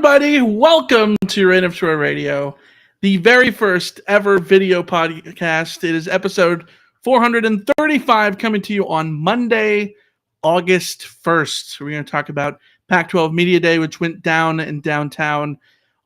everybody. Welcome to Reign of Troy Radio, the very first ever video podcast. It is episode 435 coming to you on Monday, August 1st. We're going to talk about Pac-12 Media Day, which went down in downtown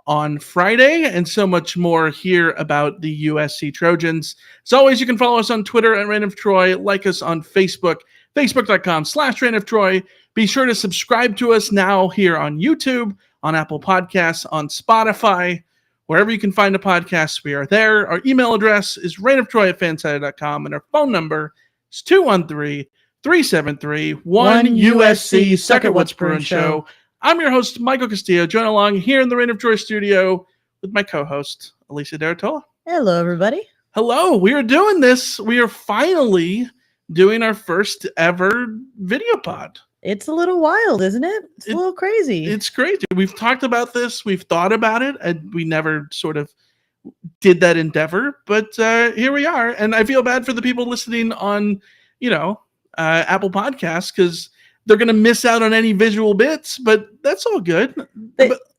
on Friday, and so much more here about the USC Trojans. As always, you can follow us on Twitter at Reign of Troy, like us on Facebook, facebook.com/Reign of Troy. Be sure to subscribe to us now here on YouTube, on Apple Podcasts, on Spotify, wherever you can find a podcast, we are there. Our email address is reignoftroy@fansided.com, and our phone number is 213-373-1USC. Suck at What's Bruin Show. I'm your host, Michael Castillo, joined along here in the Reign of Troy studio with my co-host, Alicia Artola. Hello, everybody. Hello. We are doing this. We are finally doing our first ever video pod. It's a little wild, isn't it? It's a little crazy. It's crazy. We've talked about this. We've thought about it, and we never sort of did that endeavor. But here we are, and I feel bad for the people listening on, Apple Podcasts, because they're going to miss out on any visual bits, but that's all good.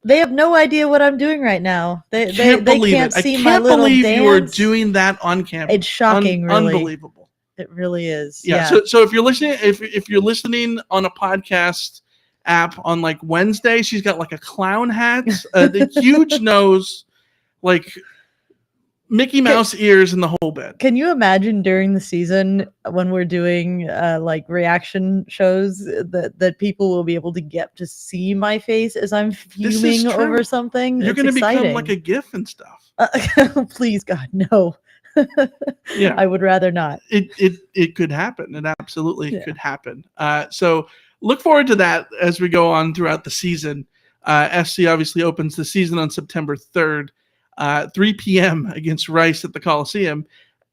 They have no idea what I'm doing right now. They can't see my little dance. I can't believe you are doing that on camera. It's shocking, really. Unbelievable. It really is. Yeah. So if you're listening, if you're listening on a podcast app on like Wednesday, she's got like a clown hat, the huge nose, like Mickey Mouse ears, and the whole bit. Can you imagine during the season when we're doing like reaction shows that people will be able to get to see my face as I'm fuming over something? You're going to become like a GIF and stuff. Please, God, no. Yeah, I would rather not. It could happen. It absolutely could happen. So look forward to that as we go on throughout the season. SC obviously opens the season on September 3rd, 3 p.m. against Rice at the Coliseum,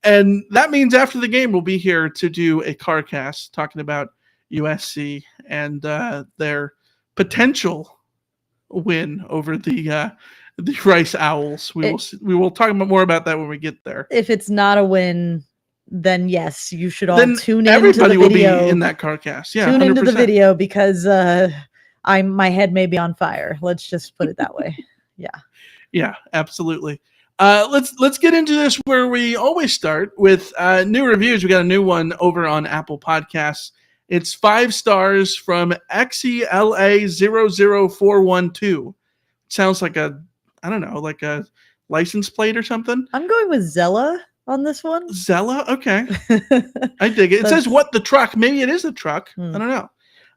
and that means after the game we'll be here to do a CarCast talking about USC and their potential win over the Rice Owls. We will talk more about that when we get there. If it's not a win, then yes, you should all tune in. Everybody will be in that CarCast. Yeah, tune 100%. into the video because my head may be on fire. Let's just put it that way. Yeah, absolutely. Let's get into this where we always start with new reviews. We got a new one over on Apple Podcasts. It's 5 stars from XELA00412. Sounds like like a license plate or something. I'm going with Zella on this one. Zella? Okay. I dig it. It says, what the truck? Maybe it is a truck. I don't know.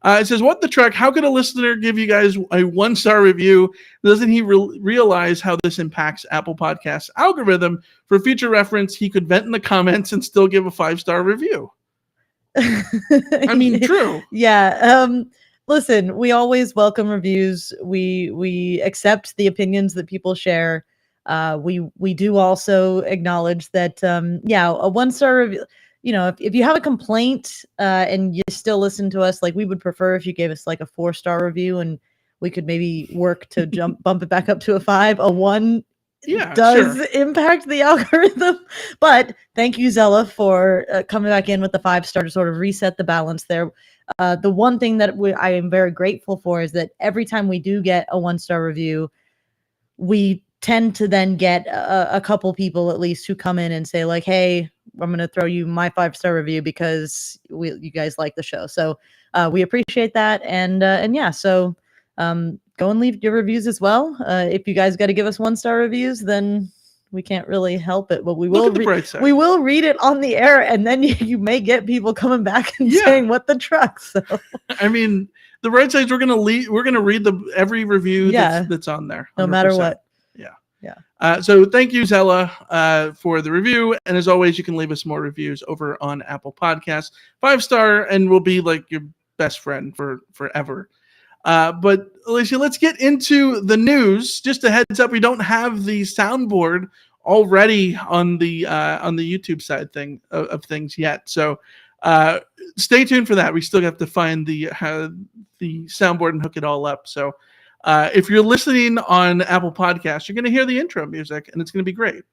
It says, what the truck? How could a listener give you guys a 1-star review? Doesn't he realize how this impacts Apple Podcasts algorithm? For future reference, he could vent in the comments and still give a 5-star review. I mean, true. Yeah. Listen, we always welcome reviews. We accept the opinions that people share. We do also acknowledge that a 1-star review. If you have a complaint and you still listen to us, like we would prefer if you gave us like a 4-star review, and we could maybe work to bump it back up to a 5. A 1 does impact the algorithm. But thank you, Zella, for coming back in with the 5-star to sort of reset the balance there. The one thing that I am very grateful for is that every time we do get a 1-star review, we tend to then get a couple people at least who come in and say like, hey, I'm going to throw you my 5-star review because you guys like the show. So we appreciate that. So go and leave your reviews as well. If you guys got to give us 1-star reviews, then we can't really help it, but we will read it on the air, and then you may get people coming back and saying what the truck. So I mean, the bright side is we're gonna read every review that's on there, 100%. No matter what. So thank you, Zella, for the review, and as always, you can leave us more reviews over on Apple Podcasts. 5-star, and we'll be like your best friend for forever. But Alicia, let's get into the news. Just a heads up, we don't have the soundboard already on the YouTube side of things yet. So stay tuned for that. We still have to find the soundboard and hook it all up. So if you're listening on Apple Podcasts, you're going to hear the intro music, and it's going to be great.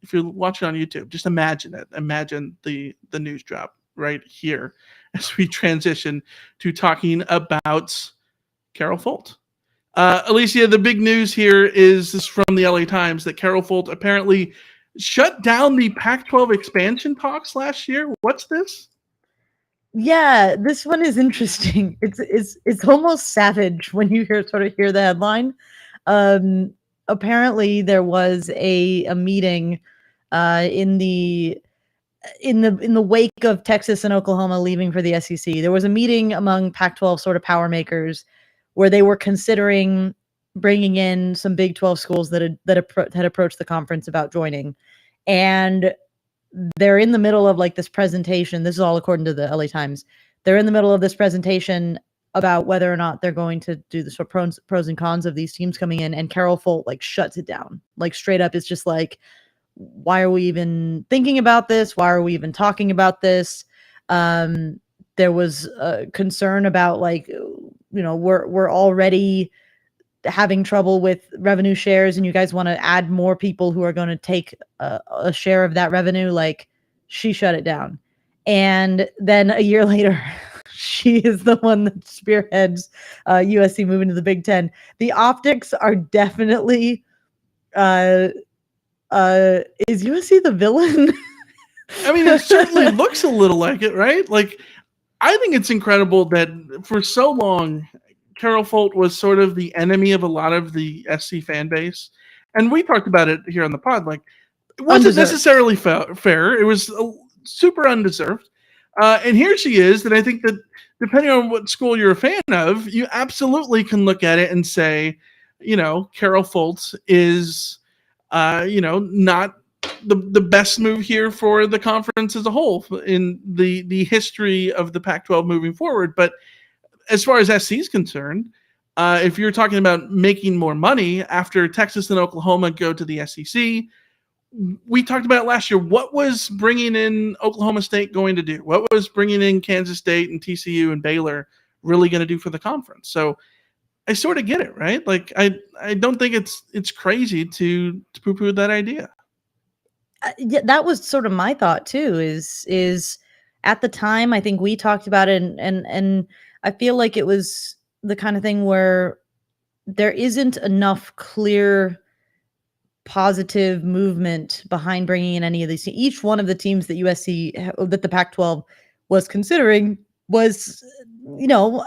If you're watching on YouTube, just imagine it. Imagine the news drop right here as we transition to talking about Carol Folt. Alicia, the big news here is this from the LA Times that Carol Folt apparently shut down the Pac-12 expansion talks last year. What's this? Yeah, this one is interesting. It's almost savage when you hear the headline. Um, Apparently there was a meeting in the wake of Texas and Oklahoma leaving for the SEC. There was a meeting among Pac-12 sort of power makers where they were considering bringing in some Big 12 schools had approached the conference about joining, and they're in the middle of like this presentation. This is all according to the LA Times. They're in the middle of this presentation about whether or not they're going to do the sort of pros and cons of these teams coming in, and Carol Folt like shuts it down. Like straight up, it's just like, why are we even thinking about this? Why are we even talking about this? There was a concern about like, we're already having trouble with revenue shares, and you guys want to add more people who are going to take a share of that revenue. Like, she shut it down. And then a year later, she is the one that spearheads USC moving to the Big Ten. The optics are definitely is USC the villain? I mean, it certainly looks a little like it, right? Like, I think it's incredible that for so long, Carol Folt was sort of the enemy of a lot of the SC fan base. And we talked about it here on the pod. Like, it wasn't necessarily fair. It was super undeserved. And here she is. And I think that depending on what school you're a fan of, you absolutely can look at it and say, Carol Folt is, not the best move here for the conference as a whole in the history of the Pac-12 moving forward. But as far as SC is concerned, if you're talking about making more money after Texas and Oklahoma go to the SEC, we talked about it last year. What was bringing in Oklahoma State going to do? What was bringing in Kansas State and TCU and Baylor really going to do for the conference? So I sort of get it, right? Like, I don't think it's crazy to poo-poo that idea. Yeah, that was sort of my thought too. Is at the time, I think we talked about it, and I feel like it was the kind of thing where there isn't enough clear positive movement behind bringing in any of these. Each one of the teams that that the Pac-12 was considering was,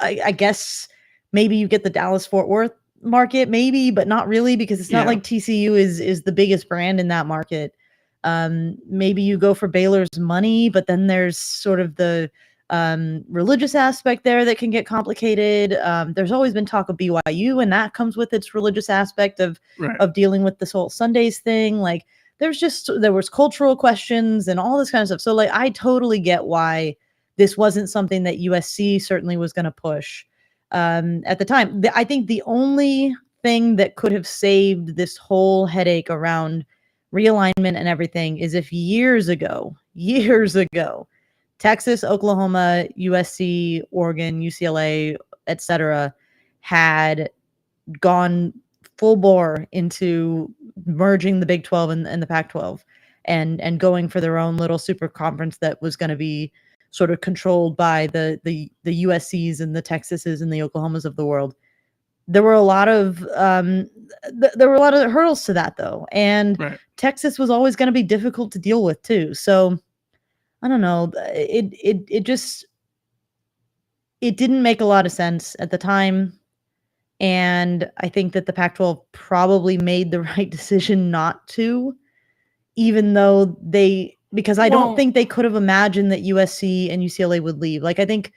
I guess maybe you get the Dallas-Fort Worth market, maybe, but not really, because it's not like TCU is the biggest brand in that market. Maybe you go for Baylor's money, but then there's sort of the religious aspect there that can get complicated. There's always been talk of BYU, and that comes with its religious aspect of dealing with this whole Sundays thing. Like, there was cultural questions and all this kind of stuff. So like, I totally get why this wasn't something that USC certainly was going to push at the time. I think the only thing that could have saved this whole headache around realignment and everything is if years ago, Texas, Oklahoma, USC, Oregon, UCLA, etc., had gone full bore into merging the Big 12 and the Pac-12 and going for their own little super conference that was going to be sort of controlled by the USCs and the Texases and the Oklahomas of the world. There were a lot of hurdles to that, though, and Texas was always going to be difficult to deal with too. So I don't know. It didn't make a lot of sense at the time, and I think that the Pac-12 probably made the right decision not to, even though because I don't think they could have imagined that USC and UCLA would leave. Like, I think.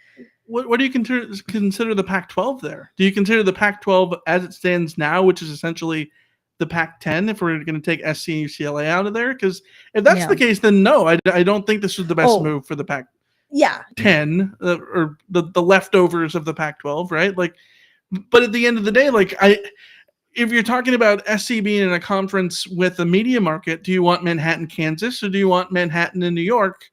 What do you consider the Pac-12 there? Do you consider the Pac-12 as it stands now, which is essentially the Pac-10, if we're going to take SC and UCLA out of there? Because if that's the case, then no, I don't think this was the best move for the Pac-10 or the leftovers of the Pac-12, right? Like, but at the end of the day, like, if you're talking about SC being in a conference with a media market, do you want Manhattan, Kansas, or do you want Manhattan and New York?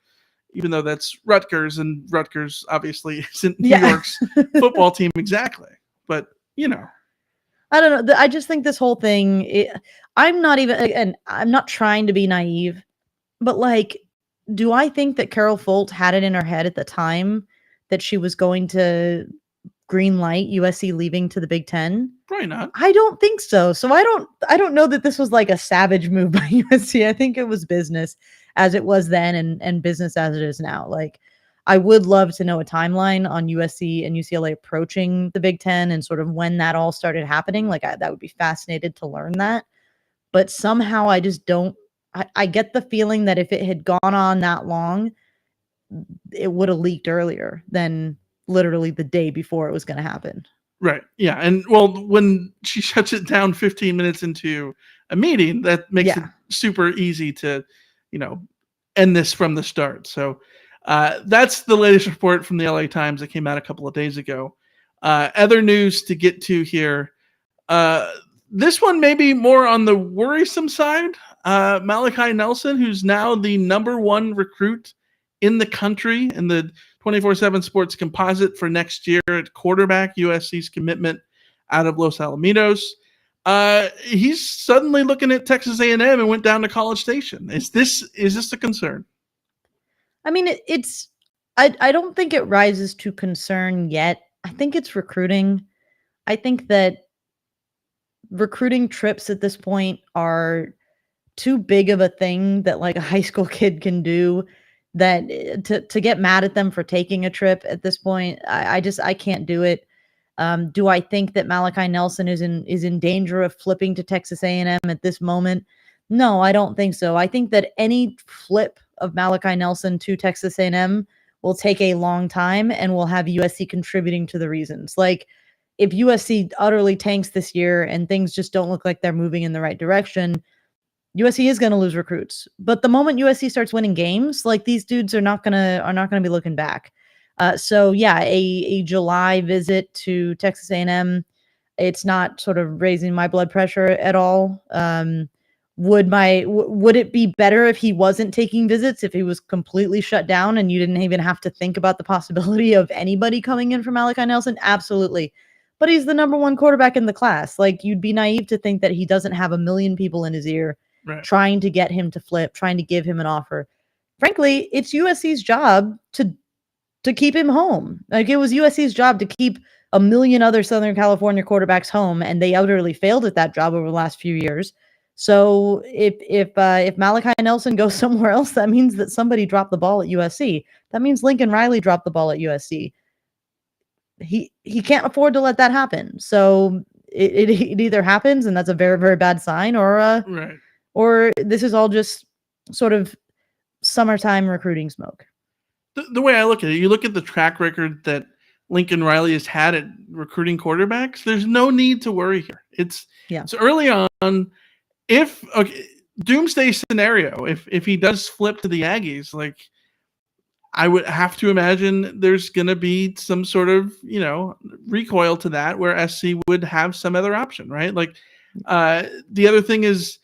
Even though that's Rutgers, and Rutgers obviously isn't New York's football team exactly. But, I don't know. I just think this whole thing, I'm not trying to be naive, but like, do I think that Carol Folt had it in her head at the time that she was going to green light USC leaving to the Big Ten? Probably not. I don't think so. So I don't know that this was like a savage move by USC. I think it was business as it was then and business as it is now. Like I would love to know a timeline on USC and UCLA approaching the Big Ten and sort of when that all started happening. Like that would be fascinated to learn that. But somehow I just don't I get the feeling that if it had gone on that long, it would have leaked earlier than literally the day before it was going to happen. Right. Yeah. And well, when she shuts it down 15 minutes into a meeting, that makes it super easy to, end this from the start. So that's the latest report from the LA Times that came out a couple of days ago. Other news to get to here. This one may be more on the worrisome side. Malachi Nelson, who's now the number one recruit in the country in the 24/7 Sports Composite for next year at quarterback, USC's commitment out of Los Alamitos. He's suddenly looking at Texas A&M and went down to College Station. Is this a concern? I mean, I don't think it rises to concern yet. I think it's recruiting. I think that recruiting trips at this point are too big of a thing that like a high school kid can do, that to get mad at them for taking a trip at this point. I can't do it. Do I think that Malachi Nelson is in danger of flipping to Texas A&M at this moment? No, I don't think so. I think that any flip of Malachi Nelson to Texas A&M will take a long time and will have USC contributing to the reasons. Like if USC utterly tanks this year and things just don't look like they're moving in the right direction, USC is going to lose recruits. But the moment USC starts winning games, like these dudes are not going to be looking back. So yeah, a July visit to Texas A&M, it's not sort of raising my blood pressure at all. Would it be better if he wasn't taking visits, if he was completely shut down and you didn't even have to think about the possibility of anybody coming in from Malachi Nelson? Absolutely. But he's the number one quarterback in the class. Like you'd be naive to think that he doesn't have a million people in his ear trying to get him to flip, trying to give him an offer. Frankly, it's USC's job to keep him home. Like it was USC's job to keep a million other Southern California quarterbacks home, and they utterly failed at that job over the last few years. So if Malachi Nelson goes somewhere else, that means that somebody dropped the ball at USC. That means Lincoln Riley dropped the ball at USC. He can't afford to let that happen. So it either happens, and that's a very, very bad sign, or this is all just sort of summertime recruiting smoke. The way I look at it, you look at the track record that Lincoln Riley has had at recruiting quarterbacks, there's no need to worry here. It's early on. Doomsday scenario, if he does flip to the Aggies, like I would have to imagine there's going to be some sort of, recoil to that where SC would have some other option, right? Like the other thing is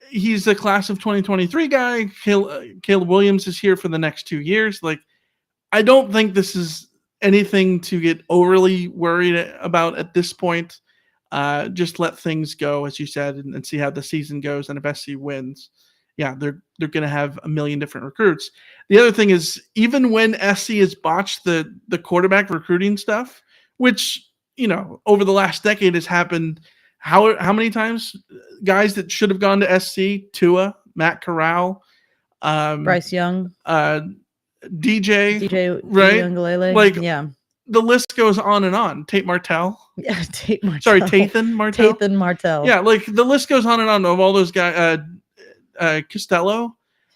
he's a class of 2023 guy. Caleb Williams is here for the next 2 years. Like, I don't think this is anything to get overly worried about at this point. Just let things go, as you said, and see how the season goes. And if SC wins, they're going to have a million different recruits. The other thing is, even when SC has botched the quarterback recruiting stuff, which, over the last decade has happened, how many times guys that should have gone to SC, Tua, Matt Corral, Bryce Young, DJ, right? Like, the list goes on and on. Tate Martell. Yeah, Tate Martell. Sorry, Tathan Martell. Tathan Martell. Yeah, like the list goes on and on of all those guys. Costello.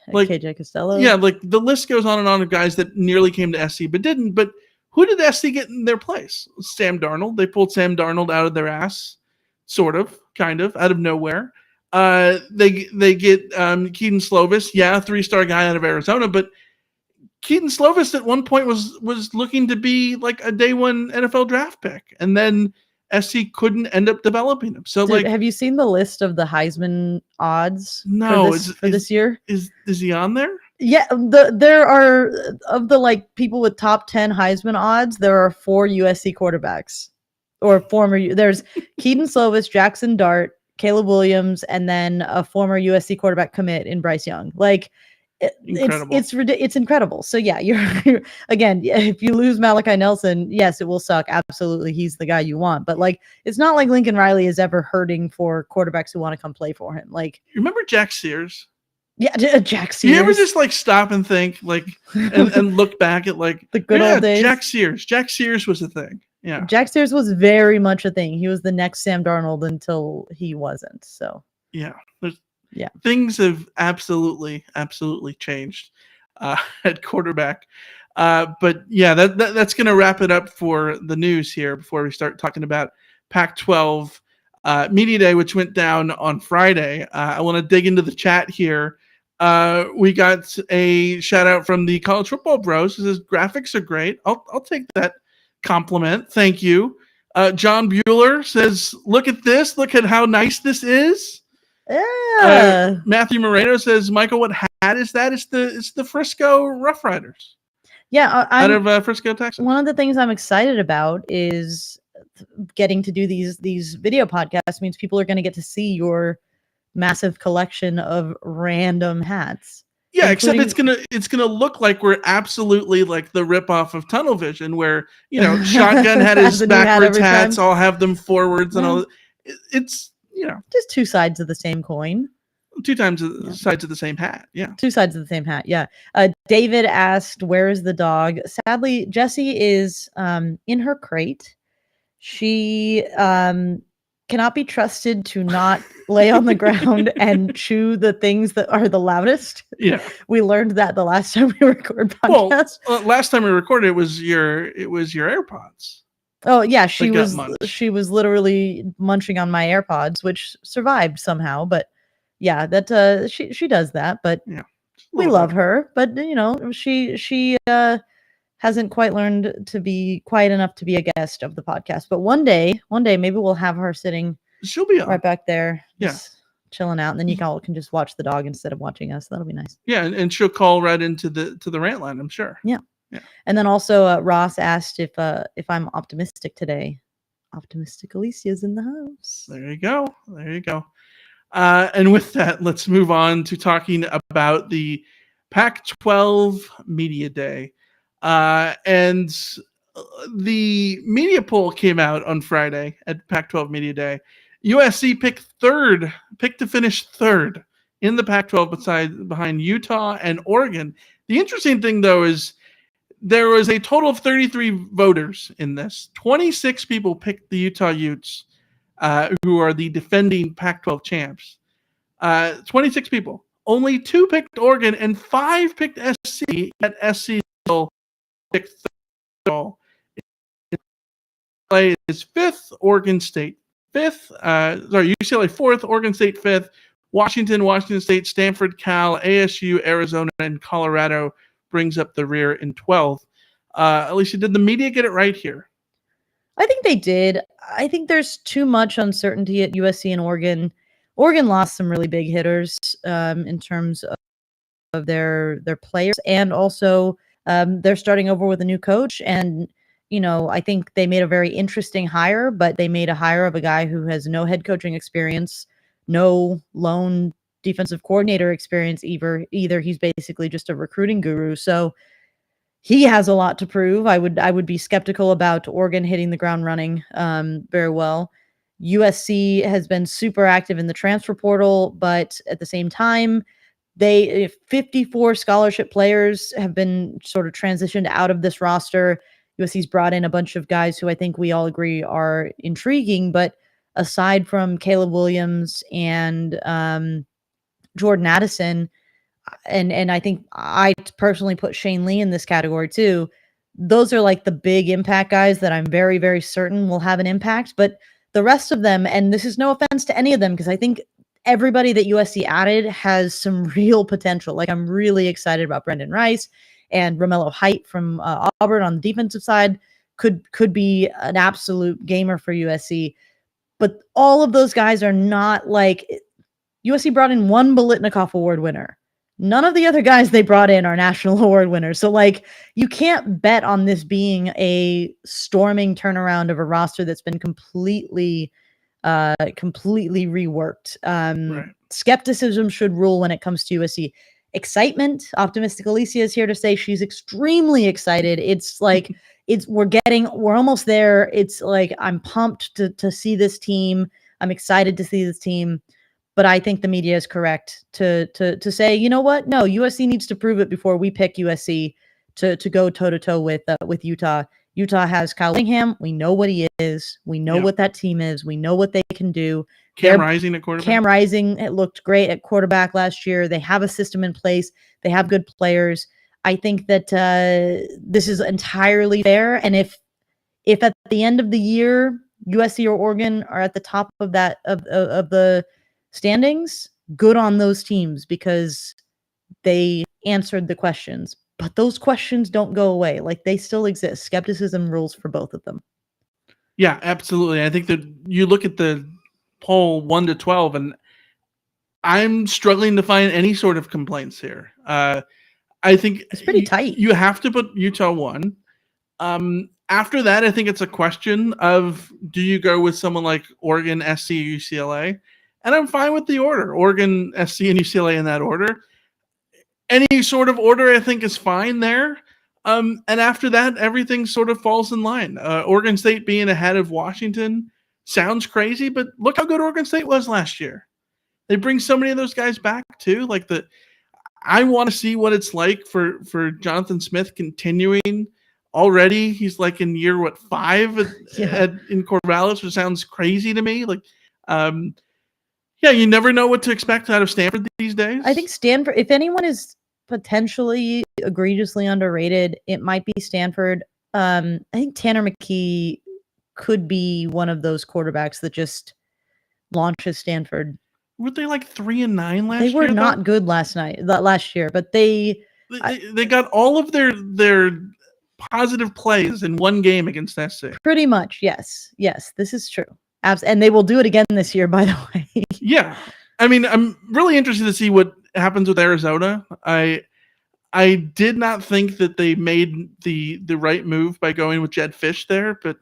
Like KJ Costello. Yeah, like the list goes on and on of guys that nearly came to SC but didn't. But who did SC get in their place? Sam Darnold. They pulled Sam Darnold out of their ass. Sort of, kind of, out of nowhere. They get Keaton Slovis, 3-star guy out of Arizona, but Keaton Slovis at one point was looking to be like a day one NFL draft pick, and then SC couldn't end up developing him. So, have you seen the list of the Heisman odds? No, for this year. Is he on there? Yeah, there are of the people with top 10 Heisman odds. There are 4 USC quarterbacks. Or there's Keaton Slovis, Jackson Dart, Caleb Williams, and then a former USC quarterback commit in Bryce Young. Like, Incredible. It's incredible. So yeah, you're again, if you lose Malachi Nelson, yes, it will suck. Absolutely, he's the guy you want. But like, it's not like Lincoln Riley is ever hurting for quarterbacks who want to come play for him. Like, remember Jack Sears? Yeah, Jack Sears. You ever just like stop and think like and look back at like the good old days? Jack Sears. Jack Sears was a thing. Yeah. Jack Sears was very much a thing. He was the next Sam Darnold until he wasn't. So yeah. Yeah. Things have absolutely changed at quarterback. But yeah, that's going to wrap it up for the news here before we start talking about Pac-12 Media Day, which went down on Friday. I want to dig into the chat here. We got a shout out from the College Football Bros. It says graphics are great. I'll take that compliment. Thank you. John Bueller says, look at this. Look at how nice this is. Yeah. Matthew Moreno says, Michael, what hat is that? It's the Frisco Rough Riders. Yeah, out of Frisco, Texas. One of the things I'm excited about is getting to do these video podcasts. Means people are going to get to see your massive collection of random hats. Yeah, except it's gonna look like we're absolutely like the ripoff of Tunnel Vision, where Shotgun had his backwards hats, I'll have them forwards, and all. It's just two sides of the same coin. Two times the sides of the same hat. Yeah. Two sides of the same hat. Yeah. David asked, where is the dog? Sadly, Jessie is in her crate. She cannot be trusted to not lay on the ground and chew the things that are the loudest. Yeah. We learned that the last time we recorded podcasts. Well, last time we recorded it was your AirPods. Oh yeah, she was literally munching on my AirPods, which survived somehow, but yeah, that she does that, but yeah, we love her, but she hasn't quite learned to be quiet enough to be a guest of the podcast. But one day maybe we'll have her sitting. She'll be on. Right back there, just chilling out, and then you all can just watch the dog instead of watching us. That'll be nice. Yeah, and she'll call right into the rant line, I'm sure. Yeah. And then also Ross asked if I'm optimistic today. Optimistic Alicia's in the house. There you go. And with that, let's move on to talking about the Pac-12 Media Day. And the media poll came out on Friday at Pac-12 Media Day. USC picked to finish third in the Pac-12 behind Utah and Oregon. The interesting thing, though, is there was a total of 33 voters in this. 26 people picked the Utah Utes, who are the defending Pac-12 champs. 26 people. Only 2 picked Oregon and 5 picked SC. Yet SC still picked third. UCLA is 5th, Oregon State 5th. UCLA 4th, Oregon State 5th. Washington State, Stanford, Cal, ASU, Arizona, and Colorado brings up the rear in 12th. Alicia, did the media get it right here? I think they did. I think there's too much uncertainty at USC and Oregon. Oregon lost some really big hitters in terms of their players, and also they're starting over with a new coach. And I think they made a very interesting hire, but they made a hire of a guy who has no head coaching experience, no lone defensive coordinator experience either. He's basically just a recruiting guru. So he has a lot to prove. I would be skeptical about Oregon hitting the ground running very well. USC has been super active in the transfer portal, but at the same time, 54 scholarship players have been sort of transitioned out of this roster. USC's brought in a bunch of guys who I think we all agree are intriguing, but aside from Caleb Williams and Jordan Addison, and I think I personally put Shane Lee in this category too. Those are like the big impact guys that I'm very, very certain will have an impact. But the rest of them, and this is no offense to any of them, because I think everybody that USC added has some real potential. Like, I'm really excited about Brendan Rice and Romello Height from Auburn on the defensive side. Could be an absolute gamer for USC. But all of those guys are not like USC brought in one Biletnikoff Award winner. None of the other guys they brought in are national award winners. So like, you can't bet on this being a storming turnaround of a roster that's been completely reworked. Right. Skepticism should rule when it comes to USC. excitement. Optimistic Alicia is here to say she's extremely excited. It's like we're almost there. It's like I'm pumped to see this team. I'm excited to see this team. But I think the media is correct to say, you know what? No, USC needs to prove it before we pick USC to go toe to toe with Utah. Utah has Kyle Whittingham. We know what he is. We know what that team is. We know what they can do. Cam Rising at quarterback. Cam Rising, it looked great at quarterback last year. They have a system in place. They have good players. I think that this is entirely fair. And if at the end of the year USC or Oregon are at the top of that of the standings, good on those teams because they answered the questions. But those questions don't go away. Like, they still exist. Skepticism rules for both of them. Yeah, absolutely. I think that you look at the poll 1 to 12, and I'm struggling to find any sort of complaints here. I think it's pretty tight. You have to put Utah 1. After that, I think it's a question of, do you go with someone like Oregon, SC, UCLA? And I'm fine with the order. Oregon, SC, and UCLA in that order. Any sort of order, I think, is fine there. And after that, everything sort of falls in line. Oregon State being ahead of Washington sounds crazy, but look how good Oregon State was last year. They bring so many of those guys back too. I want to see what it's like for Jonathan Smith continuing. Already, he's like in year 5 in Corvallis, which sounds crazy to me. You never know what to expect out of Stanford these days. I think Stanford, if anyone is potentially egregiously underrated, it might be Stanford. I think Tanner McKee could be one of those quarterbacks that just launches Stanford. Were they like 3-9 last year? They were not good last year, but they got all of their positive plays in one game against SC. Pretty much, yes. Yes, this is true. And they will do it again this year, by the way. Yeah. I mean, I'm really interested to see what happens with Arizona. I did not think that they made the right move by going with Jed Fish there, but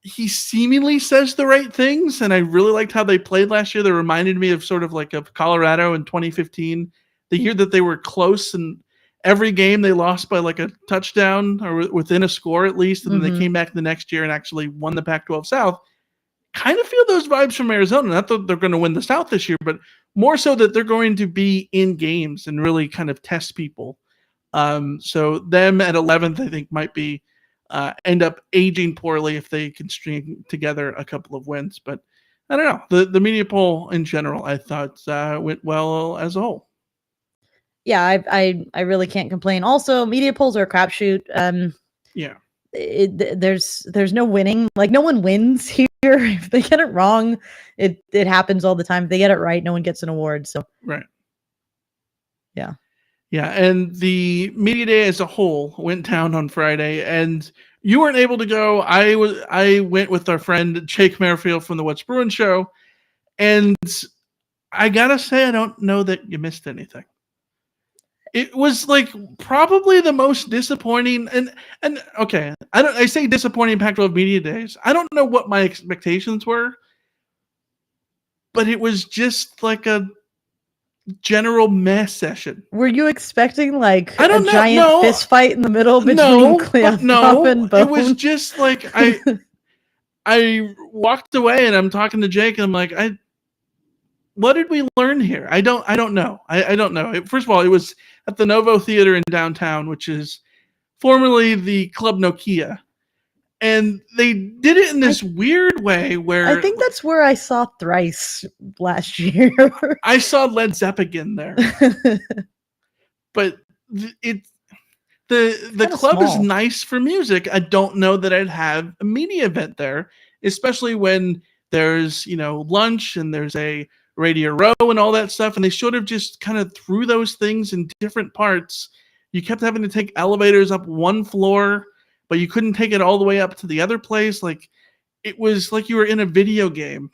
he seemingly says the right things, and I really liked how they played last year. They reminded me of sort of like of Colorado in 2015, the year that they were close, and every game they lost by like a touchdown or within a score at least, and then they came back the next year and actually won the Pac-12 South. Kind of feel those vibes from Arizona. Not that they're going to win the South this year, but more so that they're going to be in games and really kind of test people. So them at 11th, I think, might be end up aging poorly if they can string together a couple of wins. But I don't know. The media poll in general, I thought went well as a whole. Yeah, I really can't complain. Also, media polls are a crapshoot. Yeah. There's no winning. Like, no one wins here. If they get it wrong, it happens all the time. If they get it right, no one gets an award. So right. Yeah. Yeah, and the media day as a whole went down on Friday, and you weren't able to go. I went with our friend Jake Merrifield from the What's Brewing show, and I gotta say, I don't know that you missed anything. It was like probably the most disappointing, and okay, I say disappointing Pac-12 media days. I don't know what my expectations were, but it was just like a general mess session. Were you expecting like a giant fist fight in the middle between Cleophas and Bone? It was just like I walked away and I'm talking to Jake and I'm like, what did we learn here? I don't know. I don't know. First of all, it was at the Novo Theater in downtown, which is formerly the Club Nokia. And they did it in this weird way where I think that's where I saw Thrice last year. I saw Led Zeppelin there. But the club small. Is nice for music. I don't know that I'd have a media event there, especially when there's, lunch and there's a Radio Row and all that stuff. And they should have just kind of threw those things in different parts. You kept having to take elevators up one floor, but you couldn't take it all the way up to the other place. Like, it was like you were in a video game,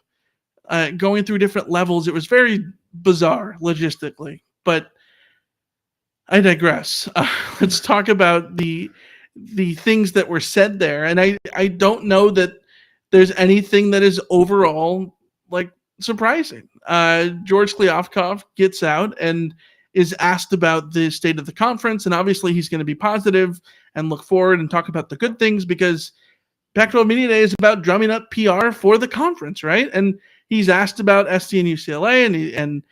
going through different levels. It was very bizarre logistically, but I digress. Let's talk about the things that were said there. And I don't know that there's anything that is overall like surprising. George Kliavkoff gets out and is asked about the state of the conference, and obviously he's going to be positive and look forward and talk about the good things, because Pac-12 Media Day is about drumming up PR for the conference, right? And he's asked about SC and UCLA, and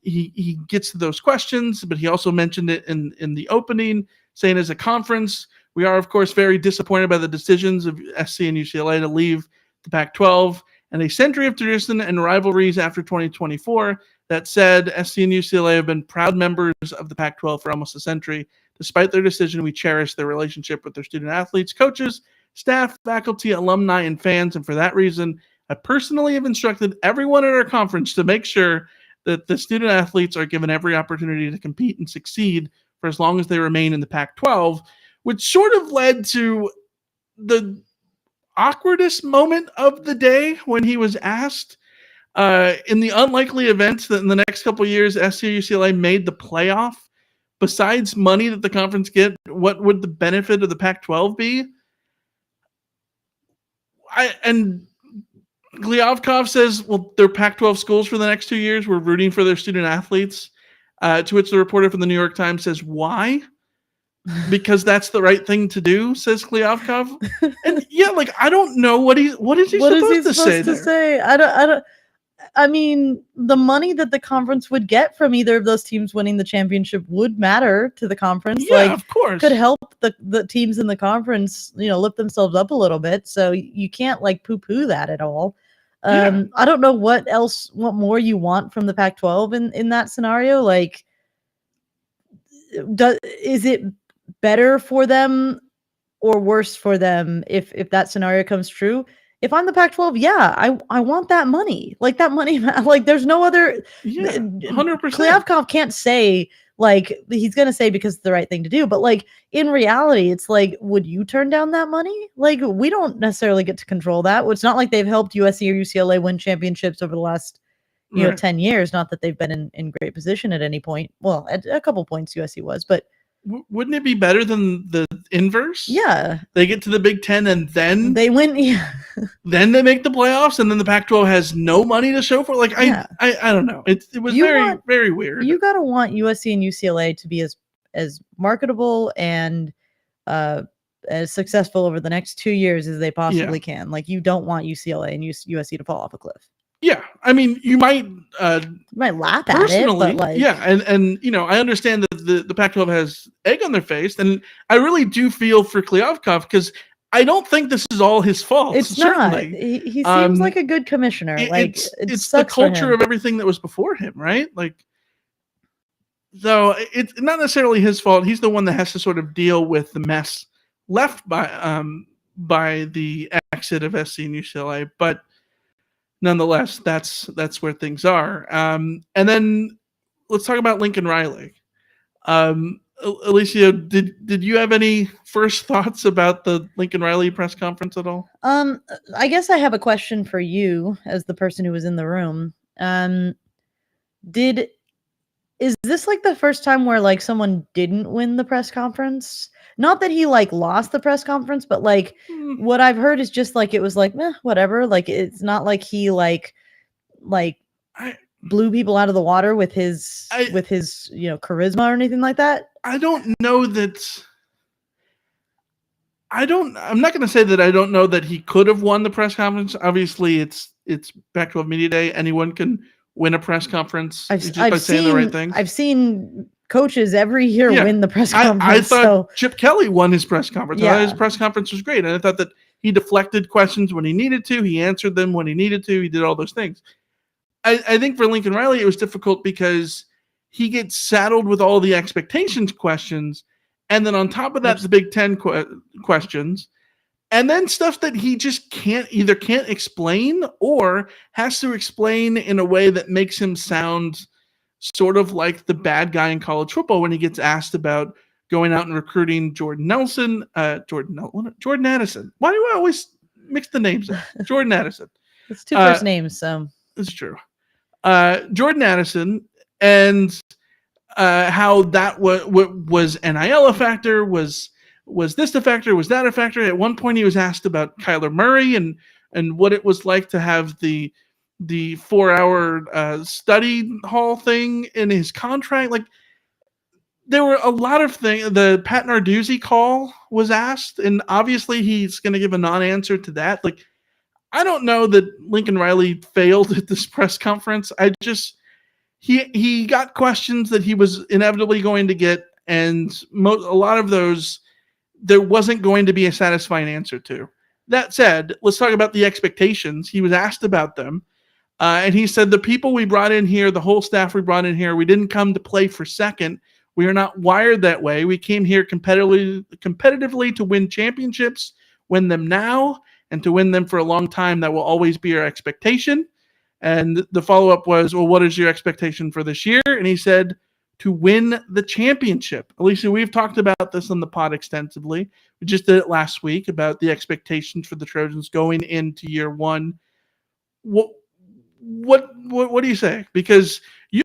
he gets to those questions, but he also mentioned it in the opening, saying as a conference, we are, of course, very disappointed by the decisions of SC and UCLA to leave the Pac-12 and a century of tradition and rivalries after 2024. That said, SC and UCLA have been proud members of the Pac-12 for almost a century. Despite their decision, we cherish their relationship with their student athletes, coaches, staff, faculty, alumni, and fans. And for that reason, I personally have instructed everyone at our conference to make sure that the student athletes are given every opportunity to compete and succeed for as long as they remain in the Pac-12, which sort of led to the awkwardest moment of the day when he was asked, in the unlikely event that in the next couple of years SC UCLA made the playoff, besides money that the conference get, what would the benefit of the Pac-12 be? And Gliavkov says, well, they're Pac-12 schools for the next 2 years. We're rooting for their student athletes. To which the reporter from the New York Times says, why? Because that's the right thing to do, says Gliavkov. And yeah, like, I don't know what is he supposed to say? I mean, the money that the conference would get from either of those teams winning the championship would matter to the conference. Yeah, like, of course. Could help the teams in the conference, lift themselves up a little bit. So you can't like poo-poo that at all. I don't know what more you want from the Pac-12 in that scenario. Like, is it better for them or worse for them if that scenario comes true? If I'm the Pac-12, yeah, I want that money. Like, that money, like, there's no other. 100%. Gliavkov can't say, like, he's going to say because it's the right thing to do. But, like, in reality, it's like, would you turn down that money? Like, we don't necessarily get to control that. It's not like they've helped USC or UCLA win championships over the last 10 years. Not that they've been in great position at any point. Well, at a couple points USC was, but. Wouldn't it be better than the inverse? Yeah. They get to the Big Ten and then they win. Yeah. Then they make the playoffs, and then the Pac-12 has no money to show for. Like, I don't know. It was very weird. You gotta want USC and UCLA to be as marketable and as successful over the next 2 years as they possibly can. Like, you don't want UCLA and USC to fall off a cliff. Yeah, I mean, you might laugh at it, but like, and I understand that the Pac-12 has egg on their face, and I really do feel for Gliavkov, because I don't think this is all his fault. It's certainly not. He seems like a good commissioner. It's the culture of everything that was before him, right? Like, so it's not necessarily his fault. He's the one that has to sort of deal with the mess left by the exit of SC and UCLA, but. Nonetheless, that's where things are. And then let's talk about Lincoln Riley. Alicia, did you have any first thoughts about the Lincoln Riley press conference at all? I guess I have a question for you as the person who was in the room. Is this like the first time where like someone didn't win the press conference? Not that he like lost the press conference, but like what I've heard is just like it was like whatever. Like, it's not like he like blew people out of the water with his charisma or anything like that. I don't know that. I'm not going to say that I don't know that he could have won the press conference. Obviously, it's Pac-12 Media Day. Anyone can win a press conference by saying the right things. I've seen coaches every year win the press conference. I thought Chip Kelly won his press conference. I thought his press conference was great. And I thought that he deflected questions when he needed to. He answered them when he needed to. He did all those things. I think for Lincoln Riley, it was difficult because he gets saddled with all the expectations questions. And then on top of that, the Big Ten questions. And then stuff that he just can't explain or has to explain in a way that makes him sound sort of like the bad guy in college football when he gets asked about going out and recruiting Jordan Addison. Why do I always mix the names up? Jordan Addison. It's two first names, so it's true. Jordan Addison, and how that was NIL a factor, was this a factor, was that a factor? At one point he was asked about Kyler Murray and what it was like to have the the 4-hour study hall thing in his contract. Like, there were a lot of things. The Pat Narduzzi call was asked, and obviously he's going to give a non-answer to that. Like, I don't know that Lincoln Riley failed at this press conference. He got questions that he was inevitably going to get, and a lot of those there wasn't going to be a satisfying answer to. That said, let's talk about the expectations. He was asked about them, and he said, the people we brought in here, the whole staff we brought in here, we didn't come to play for second. We are not wired that way. We came here competitively to win championships, win them now, and to win them for a long time. That will always be our expectation. And the follow-up was, well, what is your expectation for this year? And he said, to win the championship. Alicia, we've talked about this on the pod extensively. We just did it last week about the expectations for the Trojans going into year one. What do you say? Because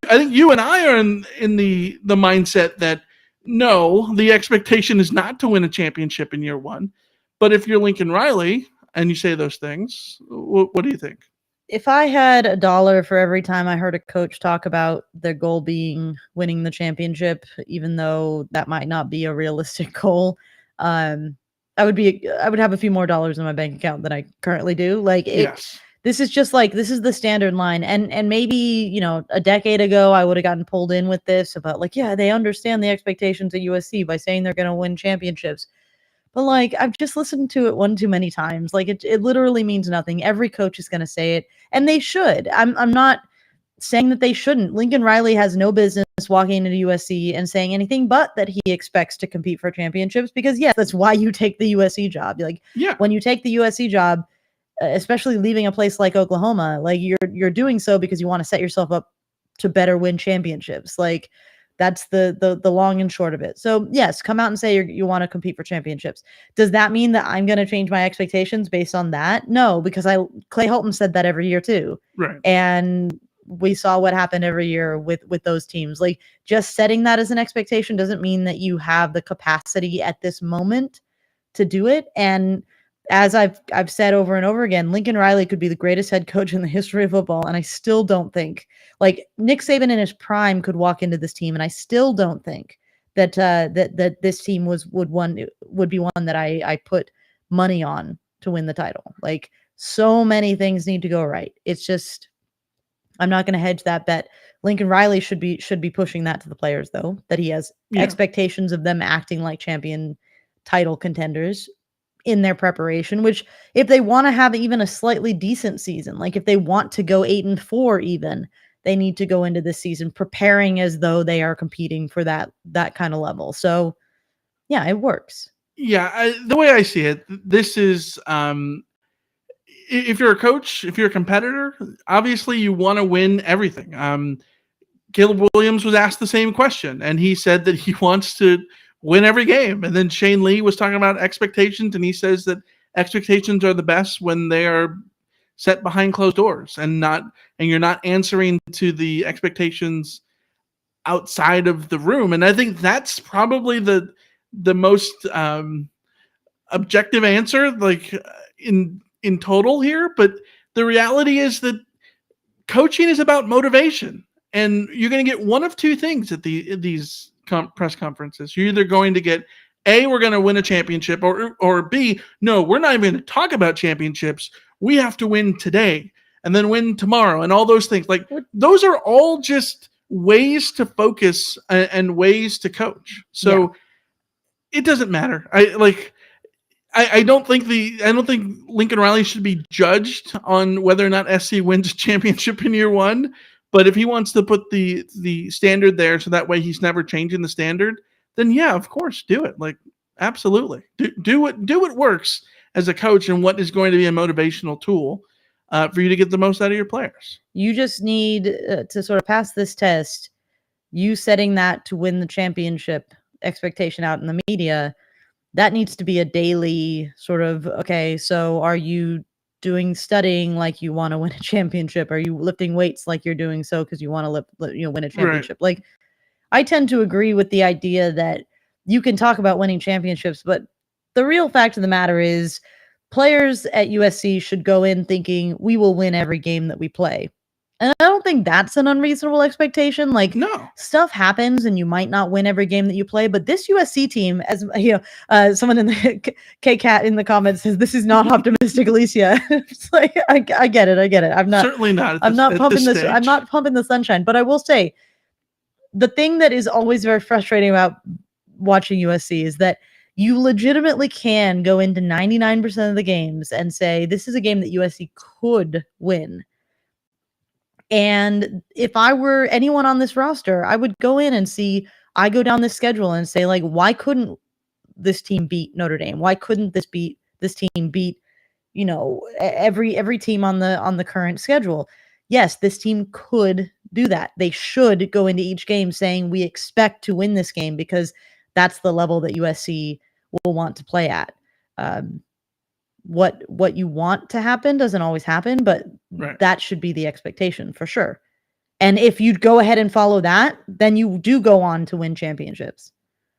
I think you and I are in the mindset that no, the expectation is not to win a championship in year one. But if you're Lincoln Riley and you say those things, what do you think? If I had $1 for every time I heard a coach talk about their goal being winning the championship, even though that might not be a realistic goal, I would have a few more dollars in my bank account than I currently do. Like, yes. This is just like, this is the standard line. And maybe, a decade ago I would have gotten pulled in with this about like, yeah, they understand the expectations at USC by saying they're going to win championships. But like, I've just listened to it one too many times. Like, it literally means nothing. Every coach is going to say it, and they should. I'm not saying that they shouldn't. Lincoln Riley has no business walking into USC and saying anything but that he expects to compete for championships, because yes, that's why you take the USC job. Like, when you take the USC job, especially leaving a place like Oklahoma, like you're doing so because you want to set yourself up to better win championships. Like, that's the long and short of it. So yes, come out and say you want to compete for championships. Does that mean that I'm going to change my expectations based on that? No, because Clay Helton said that every year too. Right. And we saw what happened every year with those teams. Like, just setting that as an expectation doesn't mean that you have the capacity at this moment to do it. And as I've said over and over again, Lincoln Riley could be the greatest head coach in the history of football, and I still don't think, like, Nick Saban in his prime could walk into this team, and I still don't think that that this team would be one that I put money on to win the title. Like, so many things need to go right. It's just, I'm not going to hedge that bet. Lincoln Riley should be pushing that to the players, though, that he has expectations of them acting like champion title contenders in their preparation, which if they want to have even a slightly decent season, like if they want to go 8-4 even, they need to go into this season preparing as though they are competing for that kind of level. So yeah, it works. Yeah, the way I see it, this is if you're a coach, if you're a competitor, obviously you want to win everything. Caleb Williams was asked the same question, and he said that he wants to win every game. And then Shane Lee was talking about expectations, and he says that expectations are the best when they are set behind closed doors and you're not answering to the expectations outside of the room. And I think that's probably the most objective answer, like in total here. But the reality is that coaching is about motivation, and you're going to get one of two things at these press conferences. You're either going to get A, we're going to win a championship, or B, no, we're not even going to talk about championships. We have to win today and then win tomorrow, and all those things. Like, those are all just ways to focus and ways to coach. So it doesn't matter. I don't think Lincoln Riley should be judged on whether or not SC wins a championship in year one. But if he wants to put the standard there so that way he's never changing the standard, then yeah, of course, do it. Like, absolutely. Do what works as a coach and what is going to be a motivational tool for you to get the most out of your players. You just need to sort of pass this test. You setting that to win the championship expectation out in the media, that needs to be a daily sort of, okay, so are you doing studying like you want to win a championship? Are you lifting weights like you're doing so because you want to win a championship? Right. Like, I tend to agree with the idea that you can talk about winning championships, but the real fact of the matter is players at USC should go in thinking we will win every game that we play. And I don't think that's an unreasonable expectation. Like, No. stuff happens and you might not win every game that you play, but this USC team, as someone in the K-Cat in the comments says, this is not optimistic, Alicia. It's like, I get it. I'm not certainly not. I'm not pumping this. I'm not pumping the sunshine, but I will say the thing that is always very frustrating about watching USC is that you legitimately can go into 99% of the games and say, this is a game that USC could win. And if I were anyone on this roster, I would go in and I go down this schedule and say, like, why couldn't this team beat Notre Dame? Why couldn't this team beat, every team on the current schedule? Yes, this team could do that. They should go into each game saying we expect to win this game because that's the level that USC will want to play at. What you want to happen doesn't always happen, but that should be the expectation for sure. And if you'd go ahead and follow that, then you do go on to win championships.